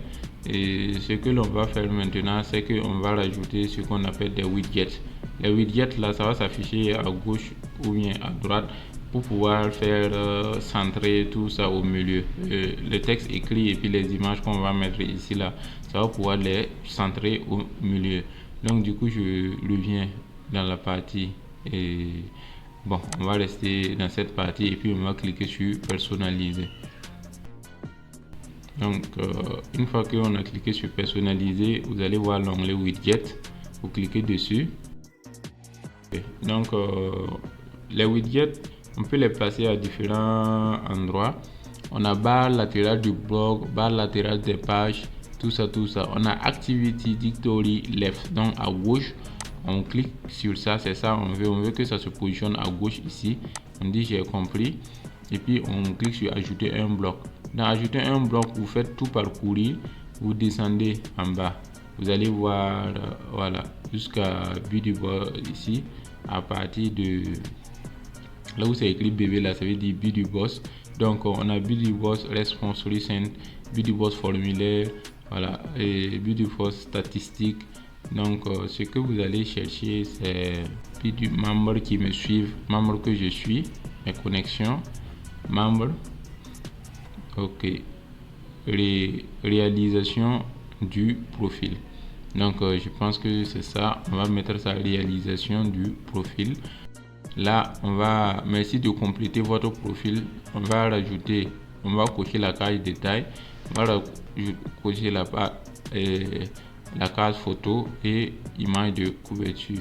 et ce que l'on va faire maintenant, c'est qu'on va rajouter ce qu'on appelle des widgets. Les widgets là, ça va s'afficher à gauche ou bien à droite pour pouvoir faire centrer tout ça au milieu. Le texte écrit et puis les images qu'on va mettre ici là, ça va pouvoir les centrer au milieu. Donc du coup, je reviens dans la partie et bon, on va rester dans cette partie et puis on va cliquer sur personnaliser. Donc une fois qu'on a cliqué sur personnaliser, vous allez voir l'onglet widget, vous cliquez dessus. Donc les widgets, on peut les placer à différents endroits. On a barre latérale du blog, barre latérale des pages, tout ça. On a activity directory left, donc à gauche. On clique sur ça, c'est ça on veut que ça se positionne à gauche ici. On dit j'ai compris et puis on clique sur ajouter un bloc. Dans ajouter un bloc, vous faites tout parcourir, vous descendez en bas, vous allez voir voilà jusqu'à but du boss ici. À partir de là où c'est écrit bébé là, ça veut dire but du boss. Donc on a but du boss response recent, but du boss formulaire, voilà, et but du boss statistique. Donc ce que vous allez chercher, c'est but du membre qui me suivent, membre que je suis, mes connexions, membre, ok, réalisation du profil. Donc je pense que c'est ça, on va mettre sa réalisation du profil. Là on va, merci de compléter votre profil, on va rajouter, on va cocher la case détail, on va cocher la case photo et image de couverture.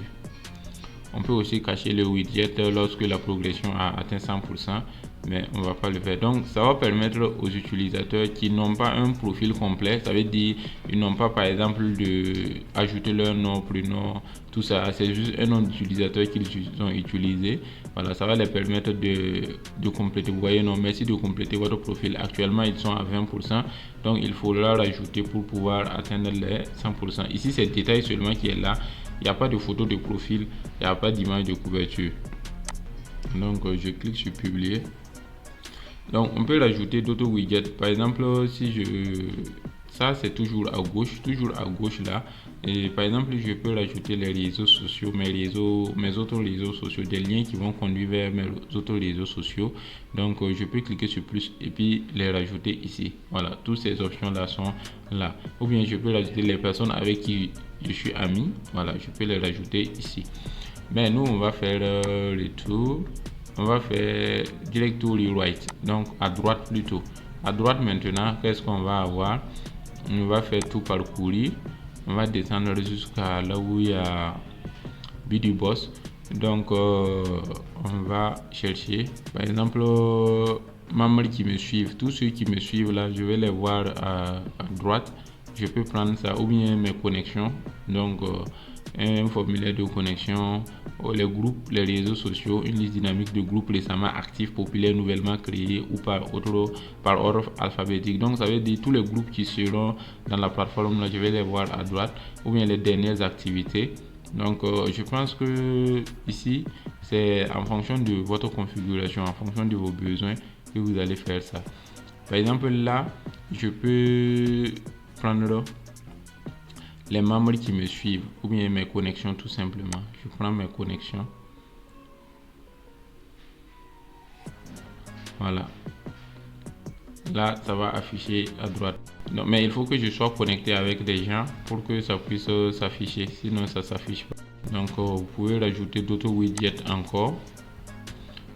On peut aussi cacher le widget lorsque la progression a atteint 100%, mais on va pas le faire. Donc ça va permettre aux utilisateurs qui n'ont pas un profil complet, ça veut dire ils n'ont pas par exemple de ajouter leur nom, prénom, tout ça, c'est juste un nom d'utilisateur qu'ils ont utilisé. Voilà, ça va les permettre de compléter. Vous voyez, non, merci de compléter votre profil. Actuellement ils sont à 20%, donc il faudra rajouter pour pouvoir atteindre les 100%. Ici c'est le détail seulement qui est là. Il n'y a pas de photo de profil, il n'y a pas d'image de couverture. Donc je clique sur publier. Donc on peut rajouter d'autres widgets. Par exemple, si ça c'est toujours à gauche là. Et par exemple, je peux rajouter les réseaux sociaux, mes autres réseaux sociaux, des liens qui vont conduire vers mes autres réseaux sociaux. Donc je peux cliquer sur plus et puis les rajouter ici. Voilà, toutes ces options là sont là. Ou bien je peux rajouter les personnes avec qui je suis ami. Voilà, je peux les rajouter ici. Mais nous on va faire le tour. On va faire directory right, donc à droite plutôt. À droite maintenant, qu'est-ce qu'on va avoir? On va faire tout parcourir. On va descendre jusqu'à là où il y a but du boss. Donc on va chercher par exemple membres qui me suivent. Tous ceux qui me suivent là, je vais les voir à droite. Je peux prendre ça ou bien mes connexions. Donc un formulaire de connexion, les groupes, les réseaux sociaux, une liste dynamique de groupes récemment actifs, populaires, nouvellement créés ou par ordre alphabétique. Donc ça veut dire tous les groupes qui seront dans la plateforme là, je vais les voir à droite, ou bien les dernières activités. Donc je pense que ici c'est en fonction de votre configuration, en fonction de vos besoins que vous allez faire ça. Par exemple là, je peux prendre les membres qui me suivent ou bien mes connexions tout simplement. Je prends mes connexions. Voilà. Là, ça va afficher à droite. Non, mais il faut que je sois connecté avec des gens pour que ça puisse s'afficher. Sinon, ça ne s'affiche pas. Donc, vous pouvez rajouter d'autres widgets encore.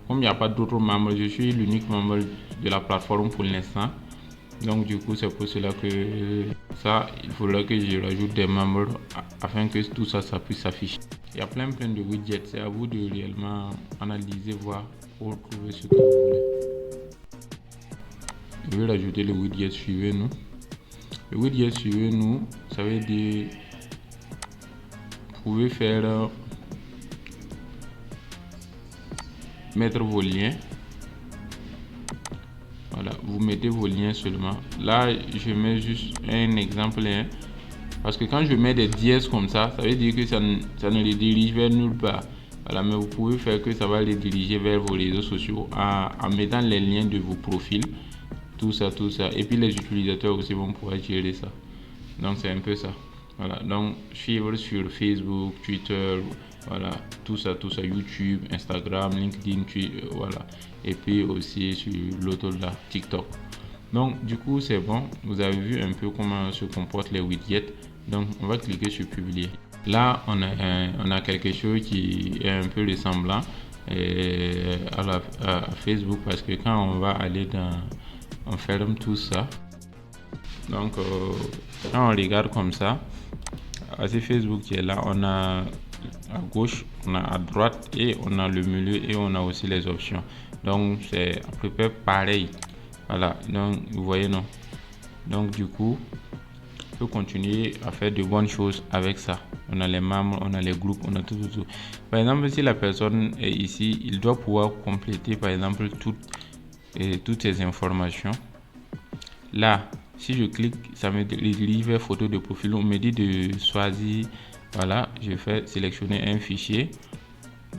Comme il n'y a pas d'autres membres, je suis l'unique membre de la plateforme pour l'instant. Donc, du coup, c'est pour cela que ça, il faudra que je rajoute des membres afin que tout ça, ça puisse s'afficher. Il y a plein de widgets. C'est à vous de réellement analyser, voir pour trouver ce que vous voulez. Je vais rajouter le widget suivez-nous. Le widget suivez-nous, ça veut dire vous pouvez faire mettre vos liens. Voilà, vous mettez vos liens seulement. Là, je mets juste un exemple, hein, parce que quand je mets des dièses comme ça veut dire que ça ne les dirige vers nulle part. Voilà, mais vous pouvez faire que ça va les diriger vers vos réseaux sociaux en mettant les liens de vos profils. Tout ça. Et puis les utilisateurs aussi vont pouvoir gérer ça. Donc c'est un peu ça. Voilà, donc suivre sur Facebook, Twitter, voilà, tout ça, YouTube, Instagram, LinkedIn, voilà. Et puis aussi sur l'autre là, TikTok. Donc du coup c'est bon, vous avez vu un peu comment se comportent les widgets. Donc on va cliquer sur publier. Là on a quelque chose qui est un peu ressemblant à Facebook, parce que quand on va aller on ferme tout ça. Donc quand on regarde comme ça, c'est Facebook qui est là, on a à gauche, on a à droite et on a le milieu et on a aussi les options. Donc c'est à peu près pareil. Voilà, donc vous voyez, non? Donc du coup, on peut continuer à faire de bonnes choses avec ça. On a les membres, on a les groupes, on a tout. Par exemple, si la personne est ici, il doit pouvoir compléter par exemple toutes ces informations. Là, si je clique, ça me dirige vers photo de profil. On me dit de choisir. Voilà, je vais sélectionner un fichier.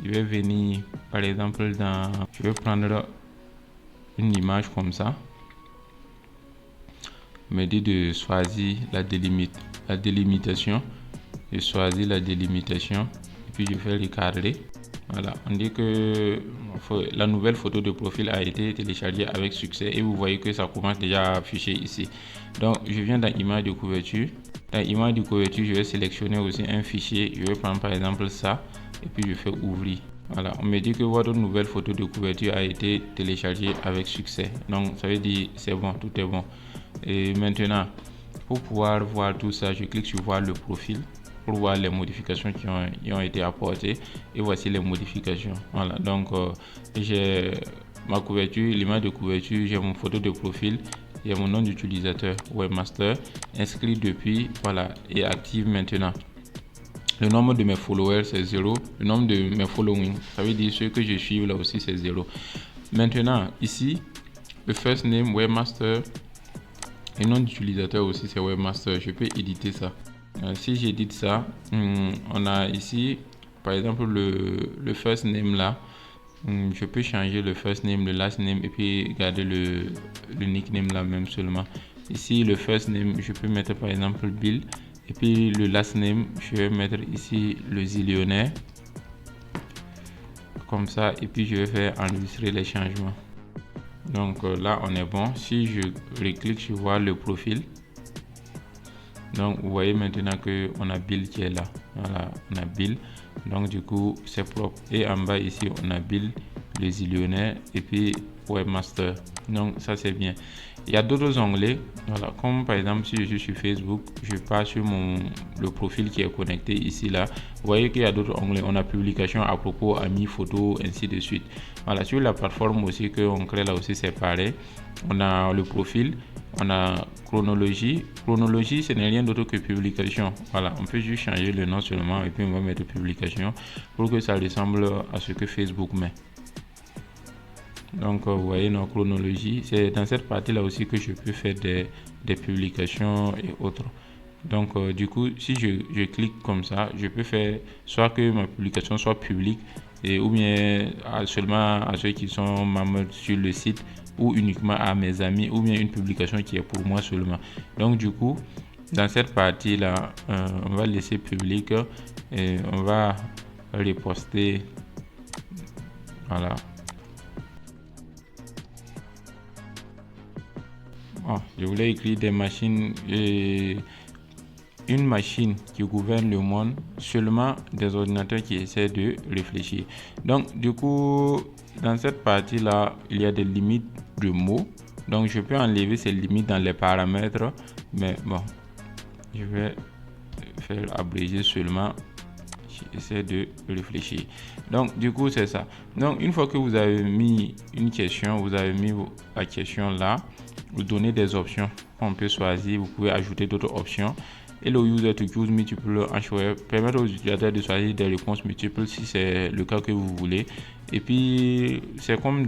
Je vais venir, par exemple, je vais prendre une image comme ça. On me dit de choisir la délimitation. Je choisis la délimitation et puis je fais recadrer. Voilà, on dit que la nouvelle photo de profil a été téléchargée avec succès et vous voyez que ça commence déjà à afficher ici. Donc je viens dans image de couverture. Dans image de couverture, je vais sélectionner aussi un fichier. Je vais prendre par exemple ça et puis je fais ouvrir. Voilà, on me dit que votre nouvelle photo de couverture a été téléchargée avec succès. Donc ça veut dire c'est bon, tout est bon. Et maintenant, pour pouvoir voir tout ça, je clique sur voir le profil pour voir les modifications qui ont été apportées. Et voici les modifications. Voilà, donc j'ai ma couverture, l'image de couverture, j'ai mon photo de profil, j'ai mon nom d'utilisateur webmaster inscrit depuis, voilà, et active maintenant. Le nombre de mes followers c'est 0, le nombre de mes following, ça veut dire ceux que je suis là aussi c'est 0. Maintenant ici, le first name webmaster, le nom d'utilisateur aussi c'est webmaster. Je peux éditer ça. Si j'édite ça, on a ici par exemple le first name là. Je peux changer le first name, le last name et puis garder le nickname là même seulement. Ici le first name, je peux mettre par exemple Bill et puis le last name, je vais mettre ici le zillionnaire comme ça et puis je vais faire enregistrer les changements. Donc là on est bon. Si je reclique sur voir le profil, donc vous voyez maintenant que on a Bill qui est là. Voilà, on a Bill. Donc du coup c'est propre. Et en bas ici on a Bill, le zillionnaire et puis webmaster. Donc ça c'est bien. Il y a d'autres onglets. Voilà, comme par exemple si je suis sur Facebook, je pars sur le profil qui est connecté ici là. Vous voyez qu'il y a d'autres onglets. On a publication, à propos, amis, photos, ainsi de suite. Voilà, sur la plateforme aussi que on crée là aussi c'est pareil. On a le profil. On a chronologie. Chronologie, ce n'est rien d'autre que publication. Voilà, on peut juste changer le nom seulement et puis on va mettre publication pour que ça ressemble à ce que Facebook met. Donc, vous voyez nos chronologies. C'est dans cette partie-là aussi que je peux faire des publications et autres. Donc du coup, si je clique comme ça, je peux faire soit que ma publication soit publique ou bien seulement à ceux qui sont membres sur le site, ou uniquement à mes amis, ou bien une publication qui est pour moi seulement. Donc du coup, dans cette partie là, on va laisser public et on va reposter. Voilà. Je voulais écrire des machines et une machine qui gouverne le monde, seulement des ordinateurs qui essaient de réfléchir. Donc du coup, dans cette partie là, il y a des limites de mots. Donc je peux enlever ces limites dans les paramètres, mais bon, je vais faire abréger seulement. J'essaie de réfléchir. Donc du coup c'est ça. Donc une fois que vous avez mis une question, vous avez mis la question là, vous donnez des options qu'on peut choisir. Vous pouvez ajouter d'autres options. Hello user to choose multiple answers, permettre aux utilisateurs de choisir des réponses multiples si c'est le cas que vous voulez. Et puis c'est comme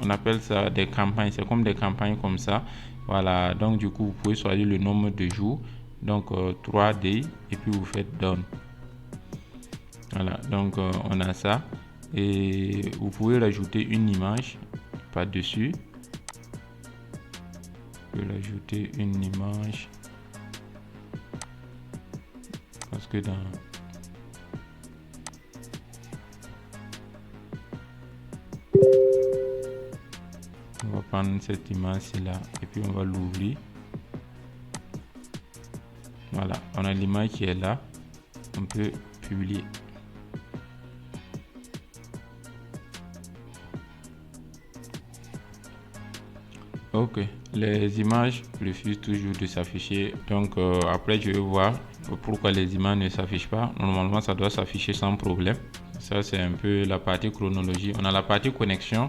on appelle ça des campagnes, c'est comme des campagnes comme ça. Voilà, donc du coup vous pouvez choisir le nombre de jours, donc 3D, et puis vous faites done. Voilà, donc on a ça, et vous pouvez rajouter une image par dessus. Vous pouvez rajouter une image parce que on va prendre cette image là et puis on va l'ouvrir. Voilà, on a l'image qui est là, on peut publier. Ok, les images refusent toujours de s'afficher, donc après je vais voir pourquoi les images ne s'affichent pas. Normalement ça doit s'afficher sans problème. Ça c'est un peu la partie chronologie. On a la partie connexion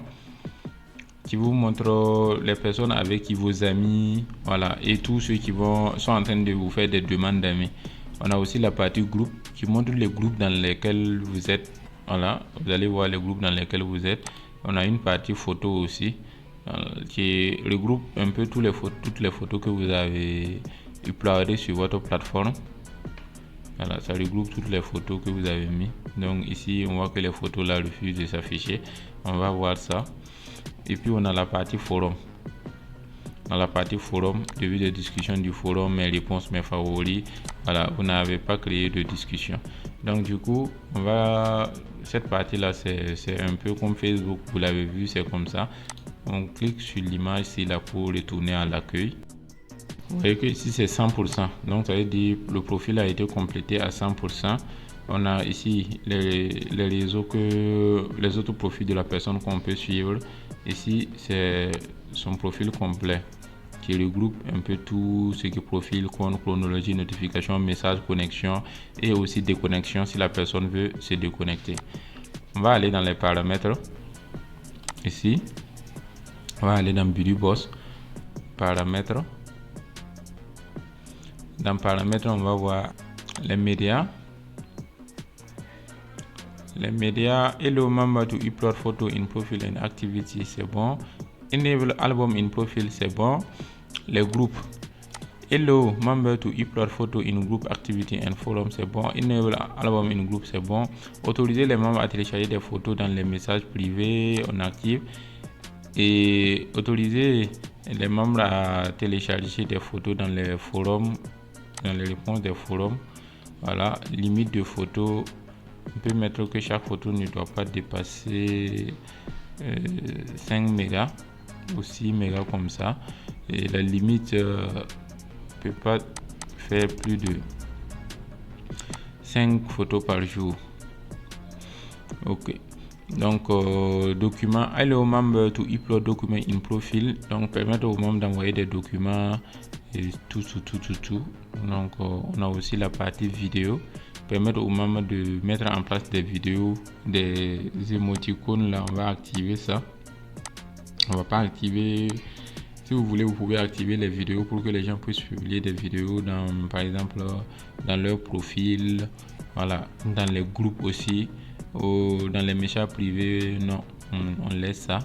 qui vous montre les personnes avec qui vos amis, voilà, et tous ceux qui sont en train de vous faire des demandes d'amis. On a aussi la partie groupe qui montre les groupes dans lesquels vous êtes. Voilà, vous allez voir les groupes dans lesquels vous êtes. On a une partie photo aussi qui regroupe un peu toutes les photos que vous avez uploadées sur votre plateforme. Voilà, ça regroupe toutes les photos que vous avez mis. Donc ici on voit que les photos là refusent de s'afficher. On va voir ça. Et puis on a la partie forum. Dans la partie forum, début de discussion du forum, mes réponses, mes favoris. Voilà, vous n'avez pas créé de discussion. Donc du coup, cette partie là, c'est un peu comme Facebook. Vous l'avez vu, c'est comme ça. On clique sur l'image ici là pour retourner à l'accueil. Vous voyez que ici c'est 100%. Donc ça veut dire le profil a été complété à 100%. On a ici les réseaux les autres profils de la personne qu'on peut suivre. Ici c'est son profil complet qui regroupe un peu tout ce qui est profil, compte, chronologie, notification, message, connexion et aussi déconnexion si la personne veut se déconnecter. On va aller dans les paramètres. Ici, on va aller dans Beauty Boss, paramètres. Dans paramètres, on va voir les médias. Les médias, hello member to upload photo in profile and activity, c'est bon. Enable album in profile, c'est bon. Les groupes, hello member to upload photo in group activity and forum, c'est bon. Enable album in group, c'est bon. Autoriser les membres à télécharger des photos dans les messages privés, on active. Et autoriser les membres à télécharger des photos dans les forums, dans les réponses des forums. Voilà, limite de photos. On peut mettre que chaque photo ne doit pas dépasser 5 mégas ou 6 mégas comme ça. Et la limite peut pas faire plus de 5 photos par jour. Ok. Donc, document, allow member to upload document in profile. Donc, permettre aux membres d'envoyer des documents et tout. Donc, on a aussi la partie vidéo. Permettre aux membres de mettre en place des vidéos, des émoticônes. Là, on va activer ça. On va pas activer. Si vous voulez, vous pouvez activer les vidéos pour que les gens puissent publier des vidéos par exemple, dans leur profil. Voilà, dans les groupes aussi. Ou dans les messages privés, non, on laisse ça.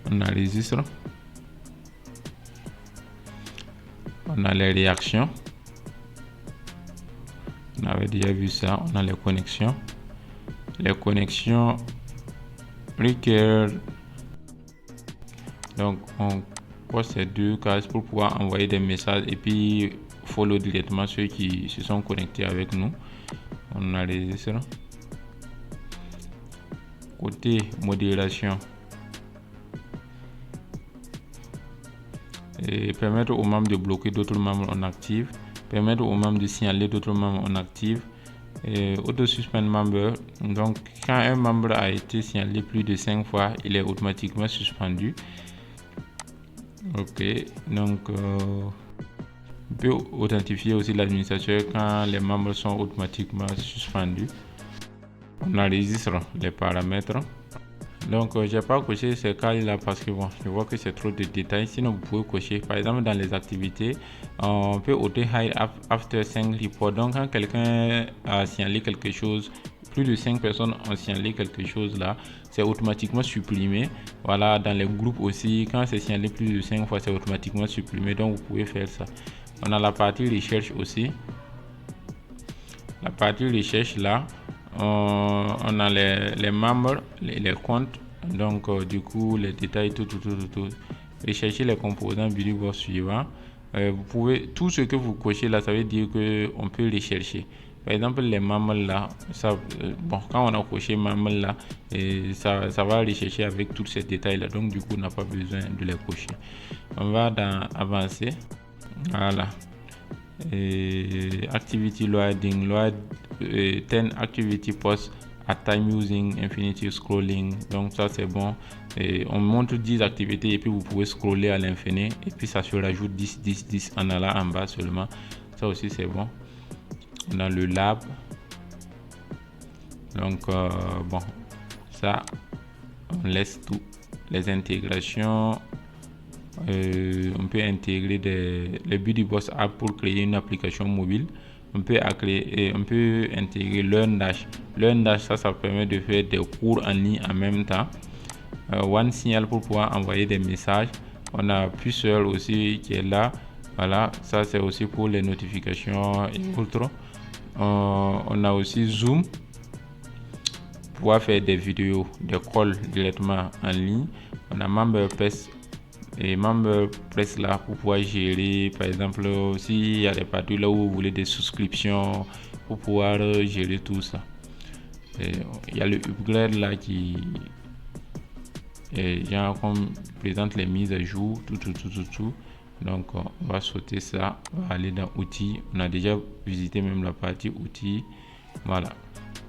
On enregistre. On a les réactions. On avait déjà vu ça. On a les connexions. Les connexions requièrent. Donc, on coche ces deux cases pour pouvoir envoyer des messages et puis follow directement ceux qui se sont connectés avec nous. On enregistre. Côté modération. Et permettre aux membres de bloquer d'autres membres, on active. Permettre aux membres de signaler d'autres membres, on active. Auto-suspend member. Donc, quand un membre a été signalé plus de 5 fois, il est automatiquement suspendu. Ok, donc on peut authentifier aussi l'administrateur quand les membres sont automatiquement suspendus. On enregistre les paramètres. Donc j'ai pas coché ces cas là parce que bon, je vois que c'est trop de détails. Sinon vous pouvez cocher par exemple dans les activités, on peut auto hide after 5 reports. Donc quand quelqu'un a signalé quelque chose, plus de 5 personnes ont signalé quelque chose là, c'est automatiquement supprimé. Voilà, dans les groupes aussi, quand c'est signalé plus de 5 fois, c'est automatiquement supprimé. Donc vous pouvez faire ça. On a la partie recherche aussi. La partie recherche là, on a les membres, les comptes. Donc du coup les détails, tout. Rechercher les composants Buildbox suivants. Vous pouvez, tout ce que vous cochez là, ça veut dire que on peut rechercher. Par exemple les membres là, ça, bon, quand on a coché membres là, ça va rechercher avec tous ces détails là. Donc du coup on n'a pas besoin de les cocher. On va dans avancer. Voilà. Activity loading, 10 activity posts at time using infinity scrolling. Donc ça c'est bon. On montre 10 activités et puis vous pouvez scroller à l'infini et puis ça se rajoute 10 en allant en bas seulement. Ça aussi c'est bon. On a le lab. Donc bon, ça on laisse tout. Les intégrations. On peut intégrer les Buildbox app pour créer une application mobile. On peut intégrer LearnDash. LearnDash, ça permet de faire des cours en ligne en même temps. OneSignal pour pouvoir envoyer des messages. On a Puzzle aussi qui est là. Voilà, ça c'est aussi pour les notifications et autres. On a aussi Zoom pour pouvoir faire des vidéos, des calls directement en ligne. On a MemberPress. Et MemberPress là pour pouvoir gérer, par exemple, s'il y a des parties là où vous voulez des souscriptions, pour pouvoir gérer tout ça. Il y a le upgrade là qui présente les mises à jour, tout. Donc on va sauter ça, on va aller dans outils. On a déjà visité même la partie outils. Voilà.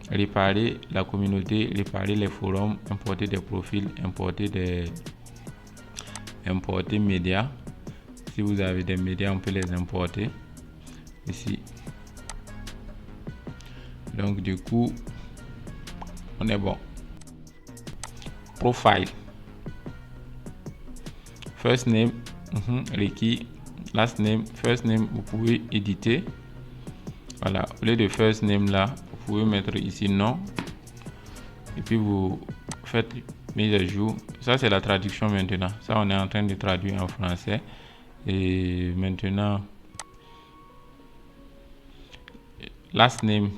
Réparer la communauté, réparer les forums, importer des profils, importer médias. Si vous avez des médias, on peut les importer ici. Donc du coup on est bon. Profile, first name, requis, last name. First name vous pouvez éditer. Voilà, au lieu de first name là, vous pouvez mettre ici nom et puis vous faites mise à jour. Ça c'est la traduction maintenant. Ça on est en train de traduire en français. Et maintenant last name,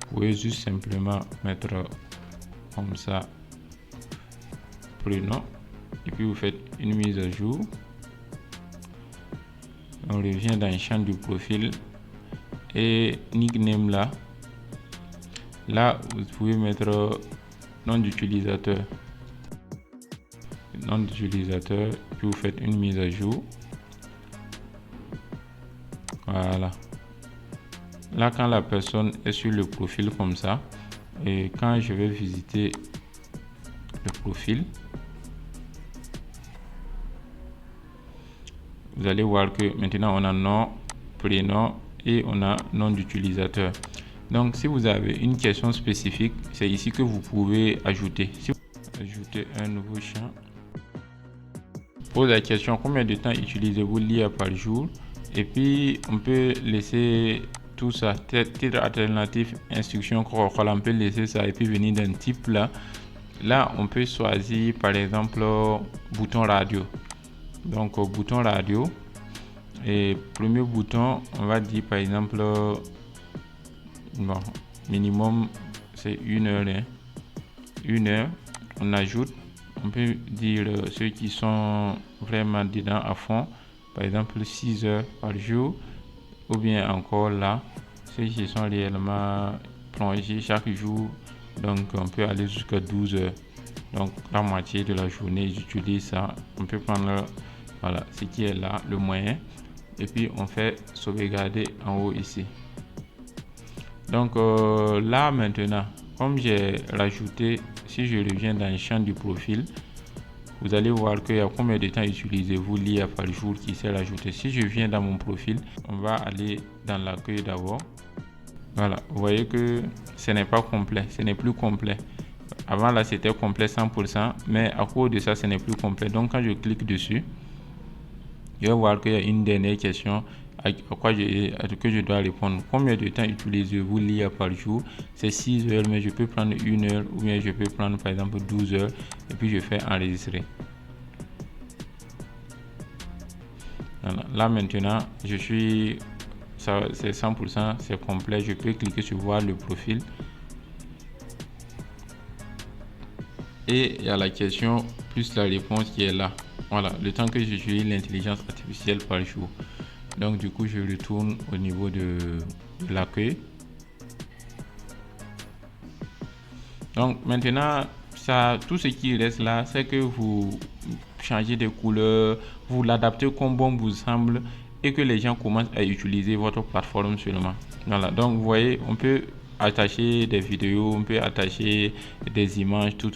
vous pouvez juste simplement mettre comme ça prénom et puis vous faites une mise à jour. On revient dans le champ du profil et nickname là vous pouvez mettre nom d'utilisateur, puis vous faites une mise à jour. Voilà, là quand la personne est sur le profil comme ça, et quand je vais visiter le profil, vous allez voir que maintenant on a nom, prénom et on a nom d'utilisateur. Donc si vous avez une question spécifique, c'est ici que vous pouvez ajouter. Si vous ajoutez un nouveau champ, pose la question combien de temps utilisez-vous l'IA par jour, et puis on peut laisser tout ça, titre alternatif, instruction, on peut laisser ça et puis venir d'un type là on peut choisir par exemple bouton radio. Donc bouton radio, et premier bouton, on va dire par exemple, bon, minimum c'est 1 heure, hein. 1 heure. On ajoute, on peut dire ceux qui sont vraiment dedans à fond, par exemple 6 heures par jour, ou bien encore là, ceux qui sont réellement plongés chaque jour, donc on peut aller jusqu'à 12 heures. Donc la moitié de la journée, j'utilise ça. On peut prendre, voilà, ce qui est là, le moyen, et puis on fait sauvegarder en haut ici. Donc là maintenant, comme j'ai rajouté, si je reviens dans le champ du profil, vous allez voir qu'il y a combien de temps utilisez-vous l'IA par jour qui s'est rajouté. Si je viens dans mon profil, on va aller dans l'accueil d'abord. Voilà, vous voyez que ce n'est pas complet, ce n'est plus complet. Avant là c'était complet 100%, mais à cause de ça ce n'est plus complet. Donc quand je clique dessus, je vais voir qu'il y a une dernière question à quoi que je dois répondre. Combien de temps utilisez-vous l'IA par jour? C'est 6 heures, mais je peux prendre 1 heure, ou bien je peux prendre par exemple 12 heures, et puis je fais enregistrer. Voilà. Là maintenant je suis, ça c'est 100%, c'est complet. Je peux cliquer sur voir le profil, et il y a la question plus la réponse qui est là. Voilà, le temps que j'utilise l'intelligence artificielle par jour. Donc du coup je retourne au niveau de l'accueil. Donc maintenant ça, tout ce qui reste là, c'est que vous changez des couleurs, vous l'adaptez comme bon vous semble, et que les gens commencent à utiliser votre plateforme seulement. Voilà, donc vous voyez, on peut attacher des vidéos, on peut attacher des images, tout.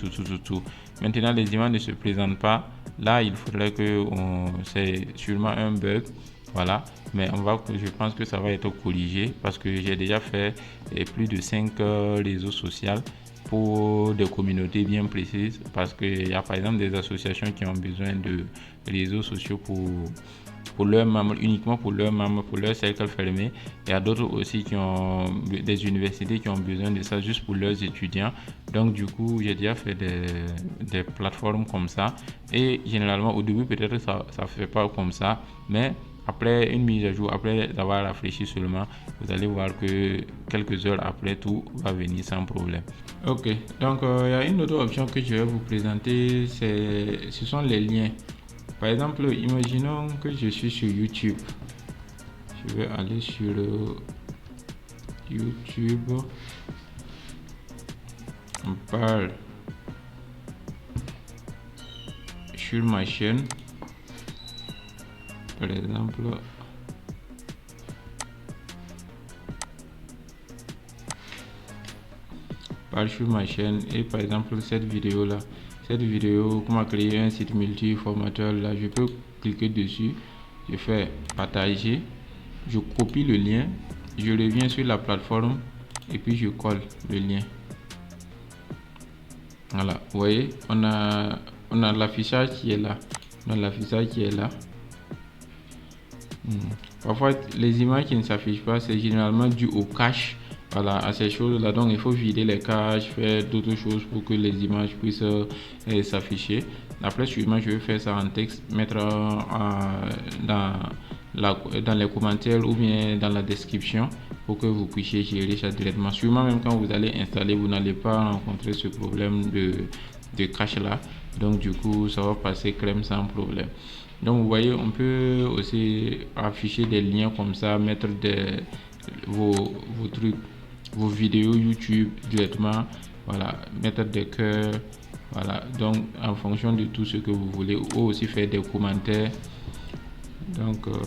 Maintenant les images ne se présentent pas. Là il faudrait que c'est sûrement un bug. Voilà, mais je pense que ça va être corrigé, parce que j'ai déjà fait plus de 5 réseaux sociaux pour des communautés bien précises, parce qu'il y a par exemple des associations qui ont besoin de réseaux sociaux pour leurs membres, uniquement pour leurs membres, pour leur cercle fermé. Il y a d'autres aussi qui ont des universités qui ont besoin de ça juste pour leurs étudiants. Donc du coup j'ai déjà fait des plateformes comme ça, et généralement au début peut-être ça fait pas comme ça, mais après une mise à jour, après avoir réfléchi seulement, vous allez voir que quelques heures après, tout va venir sans problème. Ok, donc il y a une autre option que je vais vous présenter, ce sont les liens. Par exemple, imaginons que je suis sur YouTube. Je vais aller sur YouTube. On parle sur ma chaîne. Par exemple, sur ma chaîne, et par exemple cette vidéo comment créer un site multi-formateur, là je peux cliquer dessus, je fais partager, je copie le lien, je reviens sur la plateforme et puis je colle le lien. Voilà, vous voyez, on a l'affichage qui est là, Parfois les images qui ne s'affichent pas, c'est généralement dû au cache. Voilà, à ces choses là, donc il faut vider les caches, faire d'autres choses pour que les images puissent s'afficher. Après suivant, je vais faire ça en texte, mettre dans les commentaires ou bien dans la description, pour que vous puissiez gérer ça directement. Sûrement même quand vous allez installer, vous n'allez pas rencontrer ce problème de cache là, donc du coup ça va passer crème sans problème. Donc vous voyez, on peut aussi afficher des liens comme ça, mettre vos trucs, vos vidéos YouTube directement, voilà, mettre des cœurs, voilà, donc en fonction de tout ce que vous voulez, ou aussi faire des commentaires. Donc vous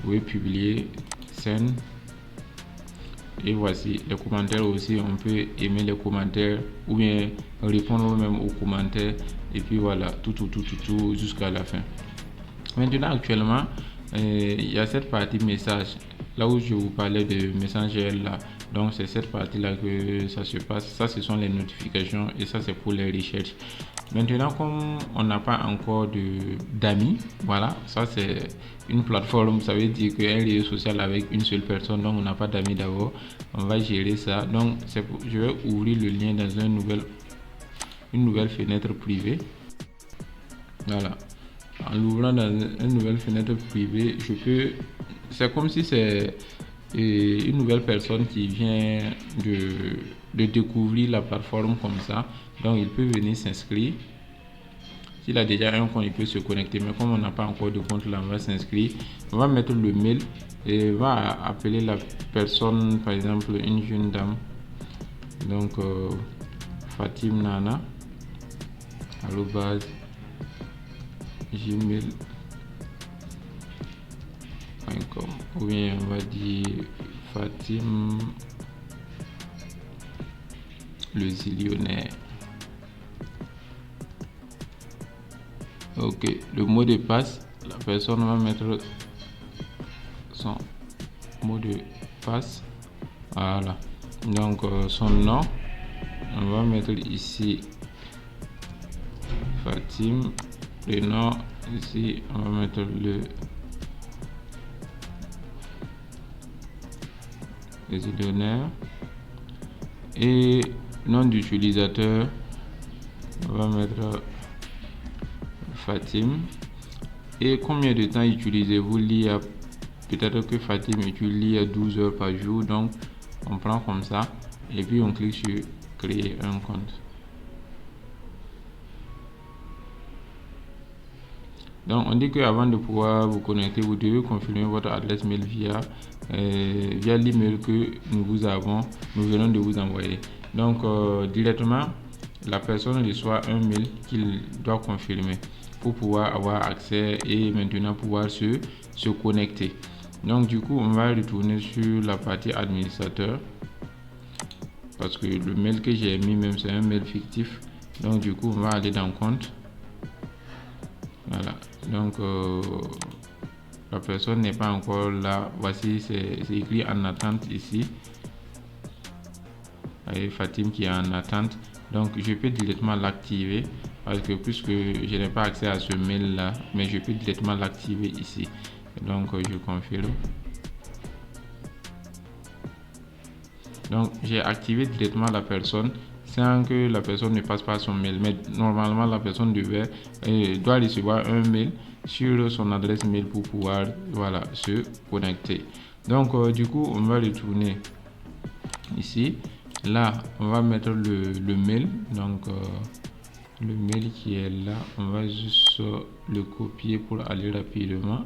pouvez publier scène. Et voici les commentaires aussi, on peut aimer les commentaires ou bien répondre même aux commentaires, et puis voilà, tout jusqu'à la fin. Maintenant actuellement, il y a cette partie message, là où je vous parlais de Messenger là. Donc c'est cette partie là que ça se passe. Ça, ce sont les notifications, et ça c'est pour les recherches. Maintenant, comme on n'a pas encore d'amis, voilà, ça c'est une plateforme, ça veut dire qu'un réseau social avec une seule personne, donc on n'a pas d'amis d'abord. on va gérer ça. Donc je vais ouvrir le lien dans une nouvelle fenêtre privée. Voilà, en l'ouvrant dans une nouvelle fenêtre privée, c'est comme si c'est une nouvelle personne qui vient de découvrir la plateforme comme ça. Donc il peut venir s'inscrire. S'il a déjà un compte, il peut se connecter, mais comme on n'a pas encore de compte là, on va s'inscrire. On va mettre le mail et on va appeler la personne, par exemple une jeune dame, donc Fatim Nana @gmail.com, ou bien on va dire Fatim le zillionnaire. Ok, le mot de passe, la personne va mettre son mot de passe. Voilà, donc son nom, on va mettre ici Fatim. Le nom ici, on va mettre le zillionnaire. Et nom d'utilisateur, on va mettre Fatim. Et combien de temps utilisez-vous l'IA? Peut-être que Fatim utilise l'IA 12 heures par jour, donc on prend comme ça et puis on clique sur créer un compte. Donc on dit que avant de pouvoir vous connecter, vous devez confirmer votre adresse mail via l'email que nous venons de vous envoyer. Donc directement, la personne reçoit un mail qu'il doit confirmer pour pouvoir avoir accès et maintenant pouvoir se connecter. Donc du coup, on va retourner sur la partie administrateur parce que le mail que j'ai mis même c'est un mail fictif. Donc du coup, on va aller dans compte. Voilà, donc la personne n'est pas encore là. Voici, c'est écrit en attente ici. Et Fatim qui est en attente. Donc je peux directement l'activer parce que puisque je n'ai pas accès à ce mail là, mais je peux directement l'activer ici. Donc je confirme. Donc j'ai activé directement la personne sans que la personne ne passe par son mail. Mais normalement la personne doit recevoir un mail sur son adresse mail pour pouvoir se connecter. Donc du coup on va retourner ici. Là on va mettre le mail. Donc le mail qui est là, on va juste le copier pour aller rapidement.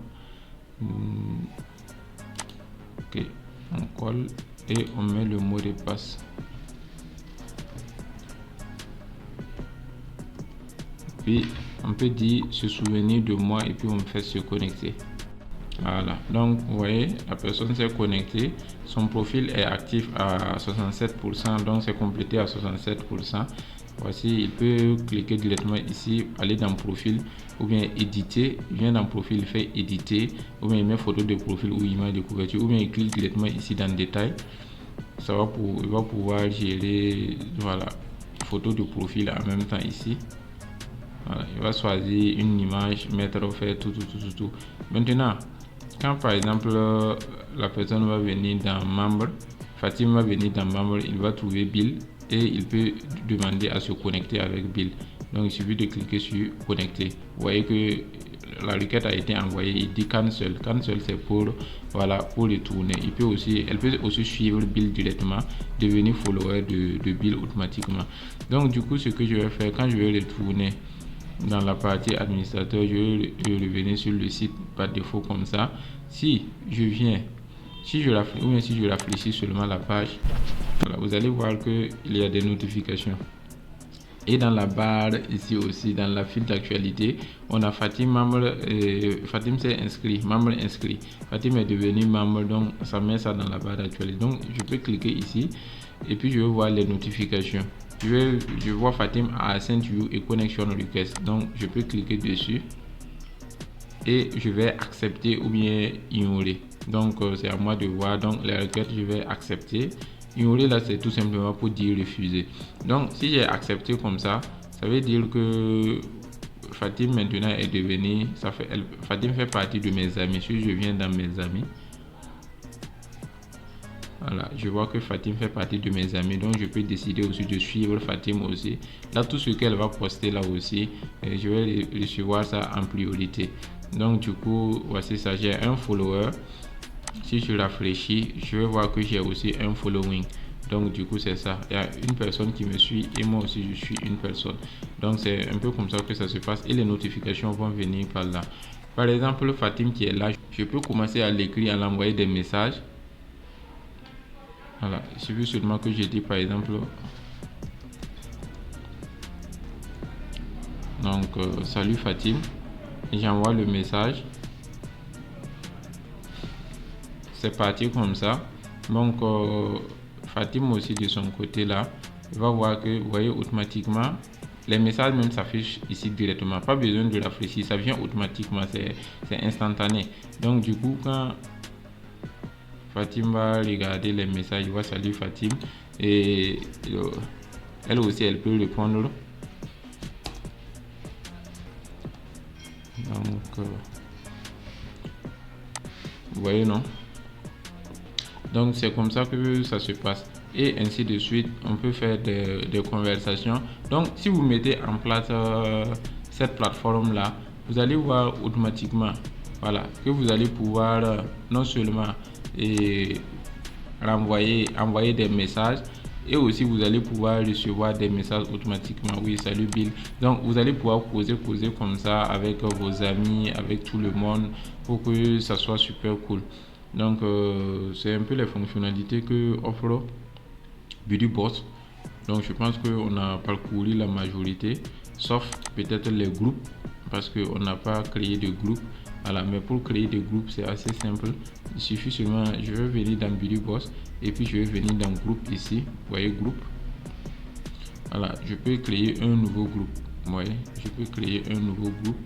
Ok, on colle et on met le mot de passe. Puis on peut dire se souvenir de moi et puis on fait se connecter. Voilà, donc vous voyez, la personne s'est connectée, son profil est actif à 67%, donc c'est complété à 67%. Voici, il peut cliquer directement ici, aller dans profil ou bien éditer. Il vient dans profil, il fait éditer, ou bien il met photo de profil ou image de couverture, ou bien il clique directement ici dans détail. Il va pouvoir gérer photo de profil en même temps ici. Voilà, il va choisir une image, mettre faire tout. Maintenant, quand par exemple la personne va venir dans membre, Fatim va venir dans membre, il va trouver Bill et il peut demander à se connecter avec Bill. Donc il suffit de cliquer sur connecter. Vous voyez que la requête a été envoyée. Il dit cancel. Cancel, c'est pour retourner. Elle peut aussi suivre Bill directement, devenir follower de Bill automatiquement. Donc du coup, ce que je vais faire quand je vais retourner dans la partie administrateur, je vais revenir sur le site par défaut comme ça. Si je rafraîchis seulement la page, vous allez voir que il y a des notifications. Et dans la barre ici aussi, dans la file d'actualité, on a Fatim membre. Fatim s'est inscrit, membre inscrit. Fatim est devenu membre, donc ça met ça dans la barre d'actualité. Donc je peux cliquer ici et puis je vais voir les notifications. Je vois Fatim a sent you a connection request. Donc je peux cliquer dessus et je vais accepter ou bien ignorer. Donc c'est à moi de voir. Donc les requêtes, je vais accepter. Ignorer là, c'est tout simplement pour dire refuser. Donc si j'ai accepté comme ça veut dire que Fatim maintenant est devenu, Fatim fait partie de mes amis. Si je viens dans mes amis, Voilà, je vois que Fatim fait partie de mes amis, donc je peux décider aussi de suivre Fatim aussi. Là, tout ce qu'elle va poster là aussi, je vais recevoir ça en priorité. Donc du coup, voici ça, j'ai un follower. Si je rafraîchis, je vais voir que j'ai aussi un following. Donc du coup, c'est ça. Il y a une personne qui me suit et moi aussi je suis une personne. Donc c'est un peu comme ça que ça se passe et les notifications vont venir par là. Par exemple, Fatim qui est là, je peux commencer à l'écrire, à l'envoyer des messages. Voilà, il suffit seulement que je dis par exemple, donc salut Fatim, et j'envoie le message. C'est parti comme ça. Donc Fatim aussi de son côté là, il va voir que vous voyez automatiquement les messages même s'affichent ici directement. Pas besoin de rafraîchir, ça vient automatiquement, c'est instantané. Donc du coup quand Fatim va regarder les messages, il va saluer Fatim et elle aussi elle peut répondre. Donc vous voyez non? Donc c'est comme ça que ça se passe et ainsi de suite. On peut faire des conversations. Donc si vous mettez en place cette plateforme là, vous allez voir automatiquement, voilà, que vous allez pouvoir non seulement envoyer des messages, et aussi vous allez pouvoir recevoir des messages automatiquement. Oui, salut Bill. Donc vous allez pouvoir causer comme ça avec vos amis, avec tout le monde, pour que ça soit super cool. Donc c'est un peu les fonctionnalités que offre BuddyBoss. Donc je pense qu'on a parcouru la majorité, sauf peut-être les groupes, parce qu'on n'a pas créé de groupe. Voilà, mais pour créer des groupes, c'est assez simple. Il suffit seulement, je vais venir dans BuddyBoss et puis je vais venir dans groupe ici. Vous voyez, groupe. Voilà, je peux créer un nouveau groupe. Vous voyez, je peux créer un nouveau groupe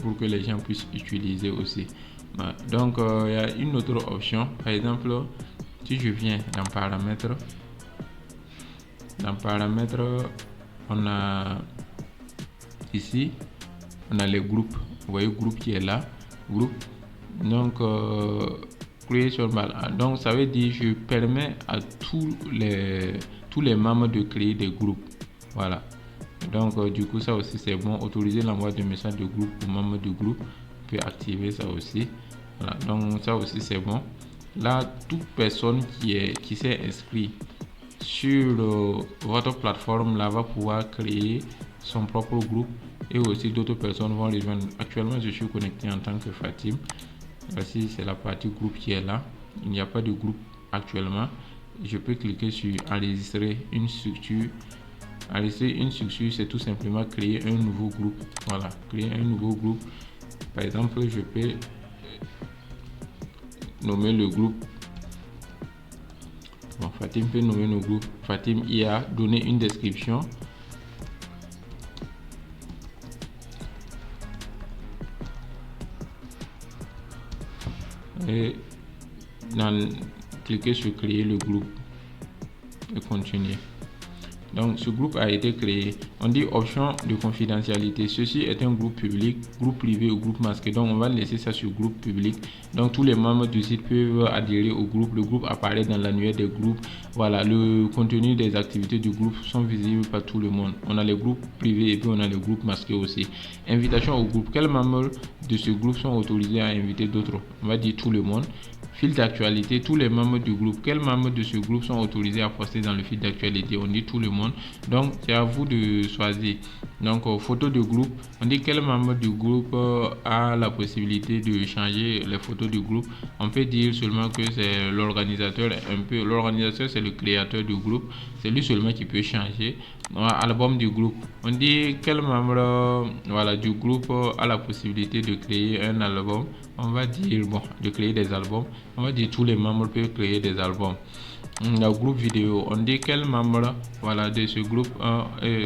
pour que les gens puissent utiliser aussi. Voilà. Donc, il y a une autre option. Par exemple, si je viens dans paramètres, on a ici, on a les groupes. Vous voyez, groupe qui est là, groupe. Donc creation bar. Donc ça veut dire je permets à tous les membres de créer des groupes. Voilà. Donc du coup ça aussi c'est bon. Autoriser l'envoi de messages de groupe aux membres du groupe. On peut activer ça aussi. Voilà. Donc ça aussi c'est bon. Là, toute personne qui s'est inscrit sur votre plateforme là va pouvoir créer son propre groupe et aussi d'autres personnes vont rejoindre. Actuellement je suis connecté en tant que Fatim. Voici c'est la partie groupe qui est là. Il n'y a pas de groupe actuellement. Je peux cliquer sur enregistrer une structure. Enregistrer une structure, c'est tout simplement créer un nouveau groupe. Voilà, créer un nouveau groupe. Par exemple, je peux nommer le groupe. Bon, Fatim peut nommer le groupe. Fatim IA, donner une description. Et cliquer sur créer le groupe et continuer. Donc ce groupe a été créé. On dit option de confidentialité. Ceci est un groupe public, groupe privé ou groupe masqué. Donc on va laisser ça sur groupe public. Donc tous les membres du site peuvent adhérer au groupe. Le groupe apparaît dans l'annuaire des groupes. Voilà, le contenu des activités du groupe sont visibles par tout le monde. On a les groupes privés et puis on a les groupes masqués aussi. Invitation au groupe. Quels membres de ce groupe sont autorisés à inviter d'autres? On va dire tout le monde. Fil d'actualité, tous les membres du groupe. Quels membres de ce groupe sont autorisés à poster dans le fil d'actualité? On dit tout le monde. Donc, c'est à vous de choisir. Donc, photos de groupe. On dit quel membre du groupe a la possibilité de changer les photos du groupe. On peut dire seulement que c'est l'organisateur. L'organisateur, c'est le créateur du groupe. C'est lui seulement qui peut changer. Album du groupe. On dit quel membre du groupe a la possibilité de créer un album. On va dire de créer des albums. On va dire tous les membres peuvent créer des albums. Le groupe vidéo, on dit quels membres de ce groupe,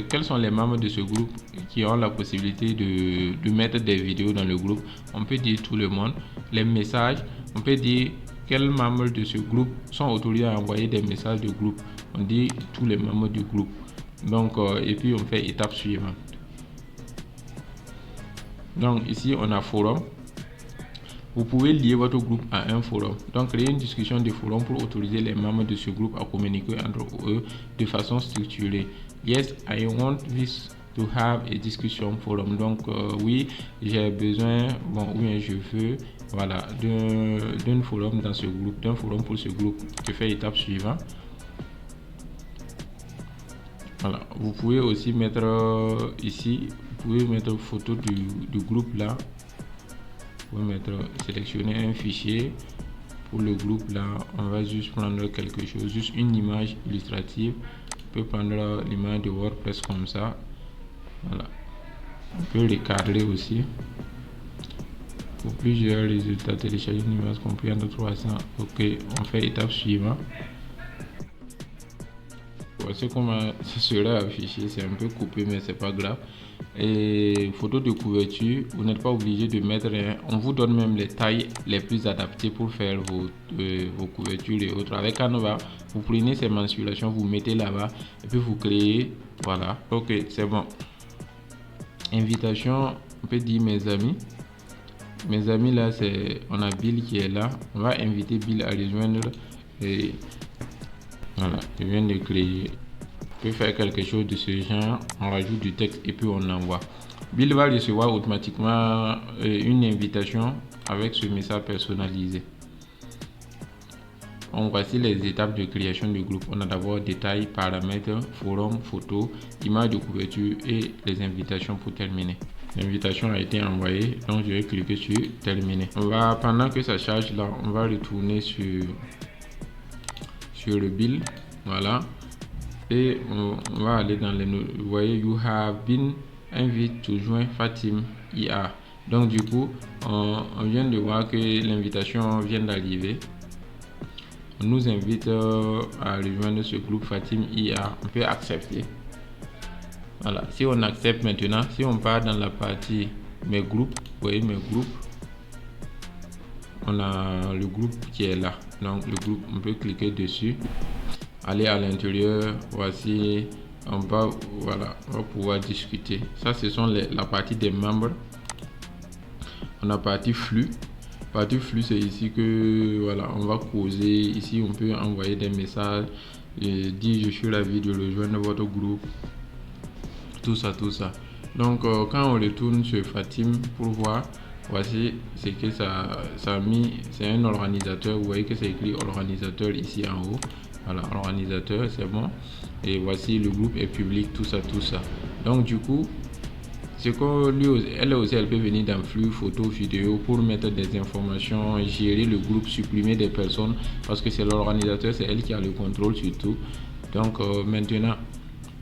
quels sont les membres de ce groupe qui ont la possibilité de mettre des vidéos dans le groupe. On peut dire tout le monde. Les messages, on peut dire quels membres de ce groupe sont autorisés à envoyer des messages de groupe. On dit tous les membres du groupe. Donc et puis on fait étape suivante. Donc ici on a forum. vous pouvez lier votre groupe à un forum. Donc, créer une discussion de forum pour autoriser les membres de ce groupe à communiquer entre eux de façon structurée. Yes, I want this to have a discussion forum. Donc, oui, j'ai besoin, ou bien je veux, voilà, d'un forum dans ce groupe, d'un forum pour ce groupe. Je fais étape suivante. Voilà, vous pouvez aussi mettre ici, vous pouvez mettre photo du groupe là. Vous pouvez sélectionner un fichier pour le groupe là. On va juste prendre quelque chose, juste une image illustrative. On peut prendre l'image de WordPress comme ça. Voilà. On peut recadrer aussi. Pour plusieurs résultats, télécharger une image comprise entre 300. Ok, on fait étape suivante. Voici comment ça sera affiché, c'est un peu coupé mais c'est pas grave. Et photo de couverture, vous n'êtes pas obligé de mettre rien. On vous donne même les tailles les plus adaptées pour faire vos couvertures et autres. Avec Canva, vous prenez ces mensurations, vous mettez là-bas et puis vous créez. Voilà, ok, c'est bon. Invitation, on peut dire mes amis. Mes amis là, on a Bill qui est là. On va inviter Bill à rejoindre. Et voilà, je viens de créer. On peut faire quelque chose de ce genre. On rajoute du texte et puis on envoie. Bill va recevoir automatiquement une invitation avec ce message personnalisé. Voici les étapes de création du groupe. On a d'abord détails, paramètres, forum, photos, images de couverture et les invitations pour terminer. L'invitation a été envoyée, donc je vais cliquer sur terminer. Pendant que ça charge là, on va retourner sur le Bill. Voilà. Et on va aller dans les notes. Vous voyez, you have been invited to join Fatim IA. Donc du coup, on vient de voir que l'invitation vient d'arriver. On nous invite à rejoindre ce groupe Fatim IA. On peut accepter. Voilà. Si on accepte maintenant, si on part dans la partie mes groupes, vous voyez mes groupes, on a le groupe qui est là. Donc le groupe, on peut cliquer dessus, aller à l'intérieur. Voici, on va pouvoir discuter. Ça, ce sont la partie des membres. On a partie flux. Partie flux, c'est ici que voilà, on va causer. Ici, on peut envoyer des messages et dire je suis ravi de rejoindre votre groupe. Tout ça. Donc, quand on retourne sur Fatim pour voir, voici c'est que ça a mis, c'est un organisateur. Vous voyez que c'est écrit organisateur ici en haut. Voilà, organisateur, c'est bon. Et voici le groupe est public, tout ça. Donc, du coup, c'est que elle peut venir dans flux, photos, vidéos pour mettre des informations, gérer le groupe, supprimer des personnes parce que c'est l'organisateur, c'est elle qui a le contrôle sur tout. Donc maintenant,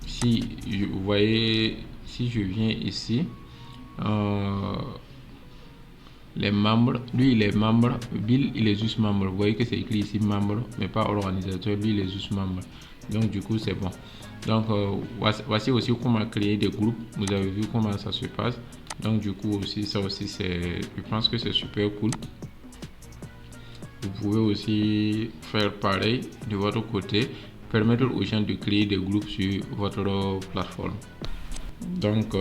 si vous voyez, si je viens ici, les membres, lui il est membre, Bill il est juste membre. Vous voyez que c'est écrit ici membre, mais pas organisateur, lui il est juste membre. Donc du coup c'est bon. Donc voici aussi comment créer des groupes. Vous avez vu comment ça se passe. Donc du coup aussi ça aussi je pense que c'est super cool. Vous pouvez aussi faire pareil de votre côté, permettre aux gens de créer des groupes sur votre plateforme. Donc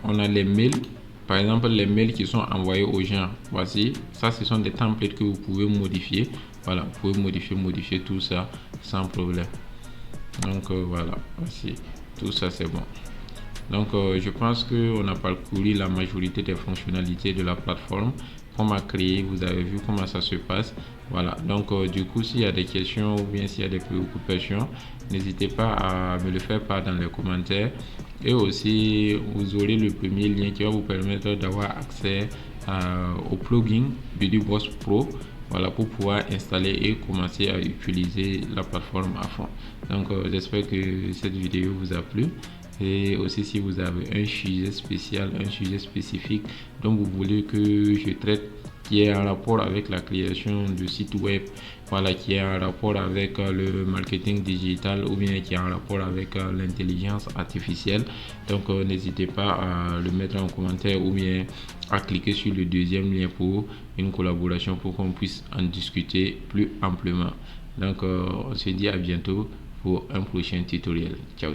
on a les mails. Par exemple, les mails qui sont envoyés aux gens, voici, ça ce sont des templates que vous pouvez modifier. Voilà, vous pouvez modifier tout ça sans problème. Donc voilà, voici, tout ça c'est bon. Donc je pense qu'on a parcouru la majorité des fonctionnalités de la plateforme. Comment créer, vous avez vu comment ça se passe. Voilà, donc du coup s'il y a des questions ou bien s'il y a des préoccupations, n'hésitez pas à me le faire part dans les commentaires. Et aussi vous aurez le premier lien qui va vous permettre d'avoir accès au plugin BuddyBoss Pro. Voilà, pour pouvoir installer et commencer à utiliser la plateforme à fond. Donc j'espère que cette vidéo vous a plu. Et aussi si vous avez un sujet spécial, un sujet spécifique dont vous voulez que je traite, qui est en rapport avec la création de sites web, voilà, qui est en rapport avec le marketing digital ou bien qui est en rapport avec l'intelligence artificielle, donc n'hésitez pas à le mettre en commentaire ou bien à cliquer sur le deuxième lien pour une collaboration pour qu'on puisse en discuter plus amplement. Donc on se dit à bientôt pour un prochain tutoriel. Ciao.